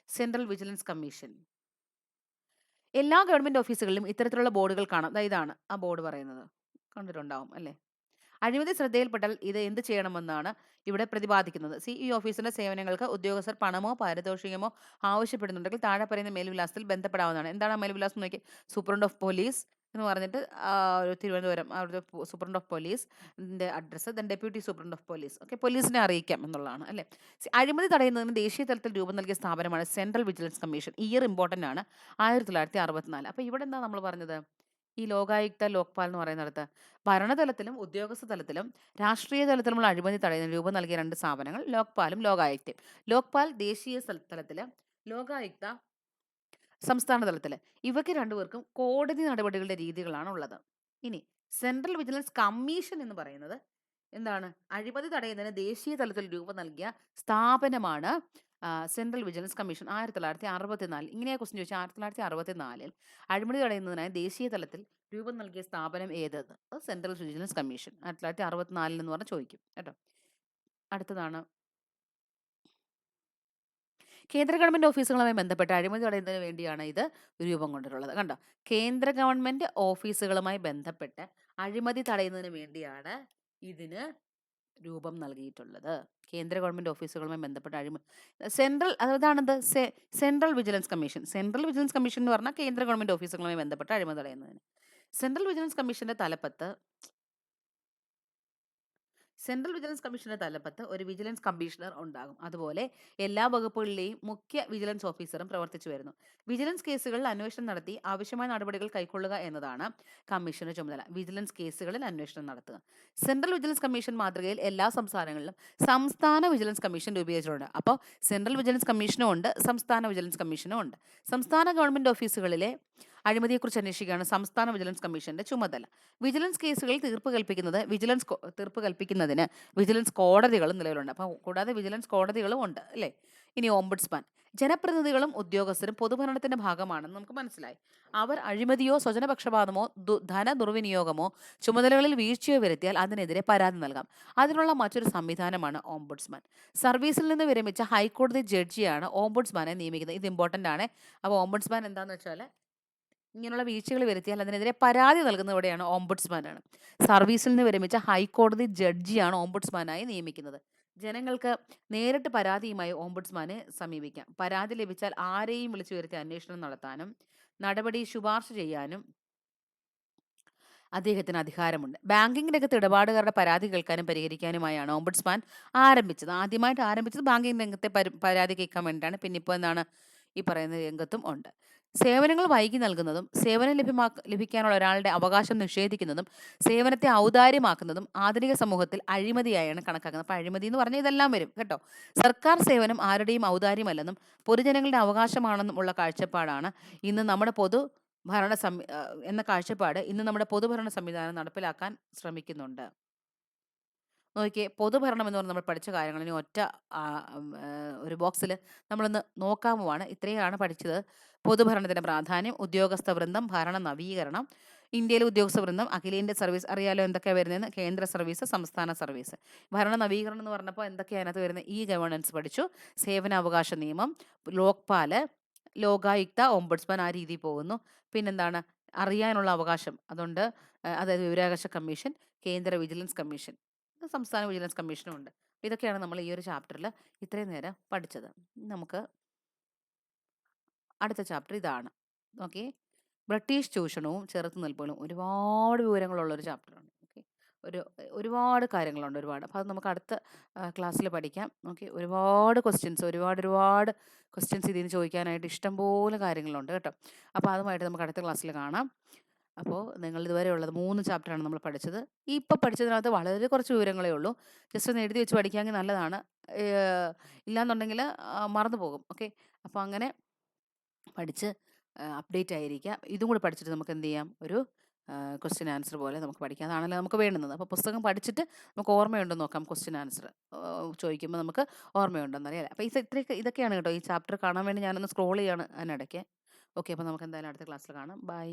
Central vigilance commission. എല്ലാ ഗവൺമെന്റ് ഓഫീസുകളിലും ഇത്തരത്തിലുള്ള ബോർഡുകൾ കാണാം. ഇതാണ് ആ ബോർഡ് പറയുന്നത്, കണ്ടിട്ടുണ്ടാവും അല്ലേ. അഴിമതി ശ്രദ്ധയിൽപ്പെട്ടാൽ ഇത് എന്ത് ചെയ്യണമെന്നാണ് ഇവിടെ പ്രതിപാദിക്കുന്നത്. ഈ ഓഫീസിന്റെ സേവനങ്ങൾക്ക് ഉദ്യോഗസ്ഥർ പണമോ പാരിതോഷികമോ ആവശ്യപ്പെടുന്നുണ്ടെങ്കിൽ താഴെ പറയുന്ന മേൽവിലാസത്തിൽ ബന്ധപ്പെടാവുന്നതാണ്. എന്താണ് ആ മേൽവിലാസം നോക്കി? സൂപ്രണ്ട് ഓഫ് പോലീസ് എന്ന് പറഞ്ഞിട്ട് ഒരു തിരുവനന്തപുരം അവിടുത്തെ സൂപ്രണ്ട് ഓഫ് പോലീസിന്റെ address, then deputy superintendent of police. Okay, പോലീസിനെ അറിയിക്കാം എന്നുള്ളതാണ് അല്ലേ. അഴിമതി തടയുന്നതിന് ദേശീയ തലത്തിൽ രൂപം നൽകിയ സ്ഥാപനമാണ് central vigilance commission. Year important ആണ്, 1964. അപ്പോൾ ഇവിടെ എന്താ നമ്മൾ പറഞ്ഞത്? ഈ ലോകായുക്ത ലോക്പാൽ എന്ന് പറയുന്നിടത്ത് ഭരണതലത്തിലും ഉദ്യോഗസ്ഥ തലത്തിലും രാഷ്ട്രീയ തലത്തിലുമുള്ള അഴിമതി തടയുന്നതിന് രൂപം നൽകിയ രണ്ട് സ്ഥാപനങ്ങൾ ലോക്പാലും ലോകായുക്തയും. ലോക്പാൽ ദേശീയ തലത്തില്, ലോകായുക്ത സംസ്ഥാന തലത്തില്. ഇവയ്ക്ക് രണ്ടുപേർക്കും കോടതി നടപടികളുടെ രീതികളാണ് ഉള്ളത്. ഇനി സെൻട്രൽ വിജിലൻസ് കമ്മീഷൻ എന്ന് പറയുന്നത് എന്താണ്? അഴിമതി തടയുന്നതിന് ദേശീയ തലത്തിൽ രൂപം നൽകിയ സ്ഥാപനമാണ് സെൻട്രൽ വിജിലൻസ് കമ്മീഷൻ. 1964. ഇങ്ങനെ ക്വസ്റ്റ്യൻ ചോദിച്ചാൽ 1964 അഴിമതി തടയുന്നതിനായി ദേശീയ തലത്തിൽ രൂപം നൽകിയ സ്ഥാപനം ഏതെന്ന്? Central vigilance commission. 1964 എന്ന് പറഞ്ഞാൽ ചോദിക്കും കേട്ടോ. അടുത്തതാണ് കേന്ദ്ര ഗവൺമെന്റ് ഓഫീസുകളുമായി ബന്ധപ്പെട്ട് അഴിമതി തടയുന്നതിന് വേണ്ടിയാണ് ഇത് രൂപം കൊണ്ടിട്ടുള്ളത്. കണ്ടോ, കേന്ദ്ര ഗവൺമെന്റ് ഓഫീസുകളുമായി ബന്ധപ്പെട്ട് അഴിമതി തടയുന്നതിന് വേണ്ടിയാണ് ഇതിന് രൂപം നൽകിയിട്ടുള്ളത്. കേന്ദ്ര ഗവൺമെന്റ് ഓഫീസുകളുമായി ബന്ധപ്പെട്ട അതാണത് central vigilance commission. Central vigilance commission എന്ന് പറഞ്ഞാൽ കേന്ദ്ര ഗവൺമെന്റ് ഓഫീസുകളുമായി ബന്ധപ്പെട്ട അഴിമതി തടയുന്നതിന്. സെൻട്രൽ വിജിലൻസ് കമ്മീഷന്റെ തലപ്പത്ത് ഒരു വിജിലൻസ് കമ്മീഷണർ ഉണ്ടാകും. അതുപോലെ എല്ലാ വകുപ്പുകളിലെയും മുഖ്യ വിജിലൻസ് ഓഫീസറും പ്രവർത്തിച്ചു വരുന്നു. വിജിലൻസ് കേസുകളിൽ അന്വേഷണം നടത്തി ആവശ്യമായ നടപടികൾ കൈക്കൊള്ളുക എന്നതാണ് കമ്മീഷന്റെ ചുമതല. വിജിലൻസ് കേസുകളിൽ അന്വേഷണം നടത്തുക. സെൻട്രൽ വിജിലൻസ് കമ്മീഷൻ മാതൃകയിൽ എല്ലാ സംസ്ഥാനങ്ങളിലും സംസ്ഥാന വിജിലൻസ് കമ്മീഷൻ രൂപീകരിച്ചിട്ടുണ്ട്. അപ്പോൾ സെൻട്രൽ വിജിലൻസ് കമ്മീഷനും ഉണ്ട്, സംസ്ഥാന വിജിലൻസ് കമ്മീഷനും ഉണ്ട്. സംസ്ഥാന ഗവൺമെന്റ് ഓഫീസുകളിലെ അഴിമതിയെക്കുറിച്ച് അന്വേഷിക്കുകയാണ് സംസ്ഥാന വിജിലൻസ് കമ്മീഷന്റെ ചുമതല. വിജിലൻസ് കേസുകളിൽ തീർപ്പ് കൽപ്പിക്കുന്നതിന് വിജിലൻസ് കോടതികളും നിലവിലുണ്ട്. അപ്പോൾ കൂടാതെ വിജിലൻസ് കോടതികളും ഉണ്ട് അല്ലേ. ഇനി ഓംബുഡ്സ്മാൻ. ജനപ്രതിനിധികളും ഉദ്യോഗസ്ഥരും പൊതുഭരണത്തിന്റെ ഭാഗമാണെന്ന് നമുക്ക് മനസ്സിലായി. അവർ അഴിമതിയോ സ്വജനപക്ഷപാതമോ ധനദുർവിനിയോഗമോ ചുമതലകളിൽ വീഴ്ചയോ വരുത്തിയാൽ അതിനെതിരെ പരാതി നൽകാം. അതിനുള്ള മറ്റൊരു സംവിധാനമാണ് ഓംബുഡ്സ്മാൻ. സർവീസിൽ നിന്ന് വിരമിച്ച ഹൈക്കോടതി ജഡ്ജിയാണ് ഓംബുഡ്സ്മാനെ നിയമിക്കുന്നത്. ഇത് ഇമ്പോർട്ടൻ്റ് ആണ്. അപ്പോൾ ഓംബുഡ്സ്മാൻ എന്താണെന്ന് വെച്ചാൽ ഇങ്ങനെയുള്ള വീഴ്ചകൾ വരുത്തിയാൽ അതിനെതിരെ പരാതി നൽകുന്നതോടെയാണ് ഓംബുഡ്സ്മാനാണ്. സർവീസിൽ നിന്ന് വിരമിച്ച ഹൈക്കോടതി ജഡ്ജിയാണ് ഓംബുഡ്സ്മാനായി നിയമിക്കുന്നത്. ജനങ്ങൾക്ക് നേരിട്ട് പരാതിയുമായി ഓംബുഡ്സ്മാനെ സമീപിക്കാം. പരാതി ലഭിച്ചാൽ ആരെയും വിളിച്ചു വരുത്തി അന്വേഷണം നടത്താനും നടപടി ശുപാർശ ചെയ്യാനും അദ്ദേഹത്തിന് അധികാരമുണ്ട്. ബാങ്കിംഗ് രംഗത്ത് ഇടപാടുകാരുടെ പരാതി കേൾക്കാനും പരിഹരിക്കാനുമായാണ് ഓംബുഡ്സ്മാൻ ആരംഭിച്ചത്. ആദ്യമായിട്ട് ആരംഭിച്ചത് ബാങ്കിംഗ് രംഗത്തെ പരാതി കേൾക്കാൻ വേണ്ടിയിട്ടാണ്. പിന്നെ ഇപ്പോൾ എന്താണ് ഈ പറയുന്ന രംഗത്തും ഉണ്ട്. സേവനങ്ങൾ വൈകി നൽകുന്നതും സേവനം ലഭിക്കാനുള്ള ഒരാളുടെ അവകാശം നിഷേധിക്കുന്നതും സേവനത്തെ ഔദാര്യമാക്കുന്നതും ആധുനിക സമൂഹത്തിൽ അഴിമതിയായാണ് കണക്കാക്കുന്നത്. അപ്പോൾ അഴിമതി എന്ന് പറഞ്ഞാൽ ഇതെല്ലാം വരും കേട്ടോ. സർക്കാർ സേവനം ആരുടെയും ഔദാര്യമല്ലെന്നും പൊതുജനങ്ങളുടെ അവകാശമാണെന്നും ഉള്ള കാഴ്ചപ്പാടാണ് ഇന്ന് നമ്മുടെ എന്ന കാഴ്ചപ്പാട് ഇന്ന് നമ്മുടെ പൊതുഭരണ സംവിധാനം നടപ്പിലാക്കാൻ ശ്രമിക്കുന്നുണ്ട്. നോക്കിയേ, പൊതുഭരണം എന്ന് പറഞ്ഞാൽ നമ്മൾ പഠിച്ച കാര്യങ്ങൾ ഇനി ഒറ്റ ഒരു ബോക്സിൽ നമ്മളൊന്ന് നോക്കാവുമാണ്. ഇത്രയാണ് പഠിച്ചത്. പൊതുഭരണത്തിൻ്റെ പ്രാധാന്യം, ഉദ്യോഗസ്ഥ വൃന്ദം, ഭരണ നവീകരണം, ഇന്ത്യയിലെ ഉദ്യോഗസ്ഥ വൃന്ദം, അഖിലേന്ത്യാ സർവീസ്, അറിയാലോ എന്തൊക്കെയാണ് വരുന്നതെന്ന്, കേന്ദ്ര സർവീസ്, സംസ്ഥാന സർവീസ്. ഭരണ നവീകരണം എന്ന് പറഞ്ഞപ്പോൾ എന്തൊക്കെയാണ് അതിനകത്ത് വരുന്നത്? ഇ ഗവേണൻസ് പഠിച്ചു, സേവനാവകാശ നിയമം, ലോക്പാല്, ലോകായുക്ത, ഓംബുഡ്സ്മാൻ, ആ രീതിയിൽ പോകുന്നു. പിന്നെന്താണ്? അറിയാനുള്ള അവകാശം അതുണ്ട്. അതായത് വിവരാവകാശ കമ്മീഷൻ, കേന്ദ്ര വിജിലൻസ് കമ്മീഷൻ, സംസ്ഥാന വിജിലൻസ് കമ്മീഷനും ഉണ്ട്. ഇതൊക്കെയാണ് നമ്മൾ ഈ ഒരു ചാപ്റ്ററിൽ ഇത്രയും നേരം പഠിച്ചത്. നമുക്ക് അടുത്ത ചാപ്റ്റർ ഇതാണ്. ഓക്കെ, ബ്രിട്ടീഷ് ചൂഷണവും ചെറുത്തുനിൽപ്പുകളും. ഒരുപാട് വിവരങ്ങളുള്ള ഒരു ചാപ്റ്ററാണ്. ഓക്കെ, ഒരുപാട് കാര്യങ്ങളുണ്ട്, ഒരുപാട്. അപ്പോൾ അത് നമുക്ക് അടുത്ത ക്ലാസ്സിൽ പഠിക്കാം. ഓക്കെ, ഒരുപാട് ക്വസ്റ്റ്യൻസ് ഇതിൽ നിന്ന് ചോദിക്കാനായിട്ട് ഇഷ്ടംപോലെ കാര്യങ്ങളുണ്ട് കേട്ടോ. അപ്പോൾ അതുമായിട്ട് നമുക്ക് അടുത്ത ക്ലാസ്സിൽ കാണാം. അപ്പോൾ നിങ്ങൾ ഇതുവരെ ഉള്ളത് 3 ചാപ്റ്ററാണ് നമ്മൾ പഠിച്ചത്. ഇപ്പോൾ പഠിച്ചതിനകത്ത് വളരെ കുറച്ച് വിവരങ്ങളേ ഉള്ളൂ. ജസ്റ്റ് ഒന്ന് എഴുതി വെച്ച് പഠിക്കാമെങ്കിൽ നല്ലതാണ്. ഇല്ലാന്നുണ്ടെങ്കിൽ മറന്നു പോകും. ഓക്കെ, അപ്പോൾ അങ്ങനെ പഠിച്ച് അപ്ഡേറ്റ് ആയിരിക്കുക. ഇതും കൂടി പഠിച്ചിട്ട് നമുക്ക് എന്ത് ചെയ്യാം? ഒരു ക്വസ്റ്റ്യൻ ആൻസർ പോലെ നമുക്ക് പഠിക്കാം. അതാണല്ലോ നമുക്ക് വേണ്ടുന്നത്. അപ്പോൾ പുസ്തകം പഠിച്ചിട്ട് നമുക്ക് ഓർമ്മയുണ്ടെന്ന് നോക്കാം. ക്വസ്റ്റ്യൻ ആൻസർ ചോദിക്കുമ്പോൾ നമുക്ക് ഓർമ്മയുണ്ടെന്നറിയാം. അപ്പോൾ ഇതൊക്കെയാണ് കേട്ടോ ഈ ചാപ്റ്റർ കാണാൻ വേണ്ടി ഞാനൊന്ന് സ്ക്രോൾ ചെയ്യാണ് അതിനിടയ്ക്ക്. ഓക്കെ, അപ്പോൾ നമുക്ക് എന്തായാലും അടുത്ത ക്ലാസ്സിൽ കാണാം. ബൈ.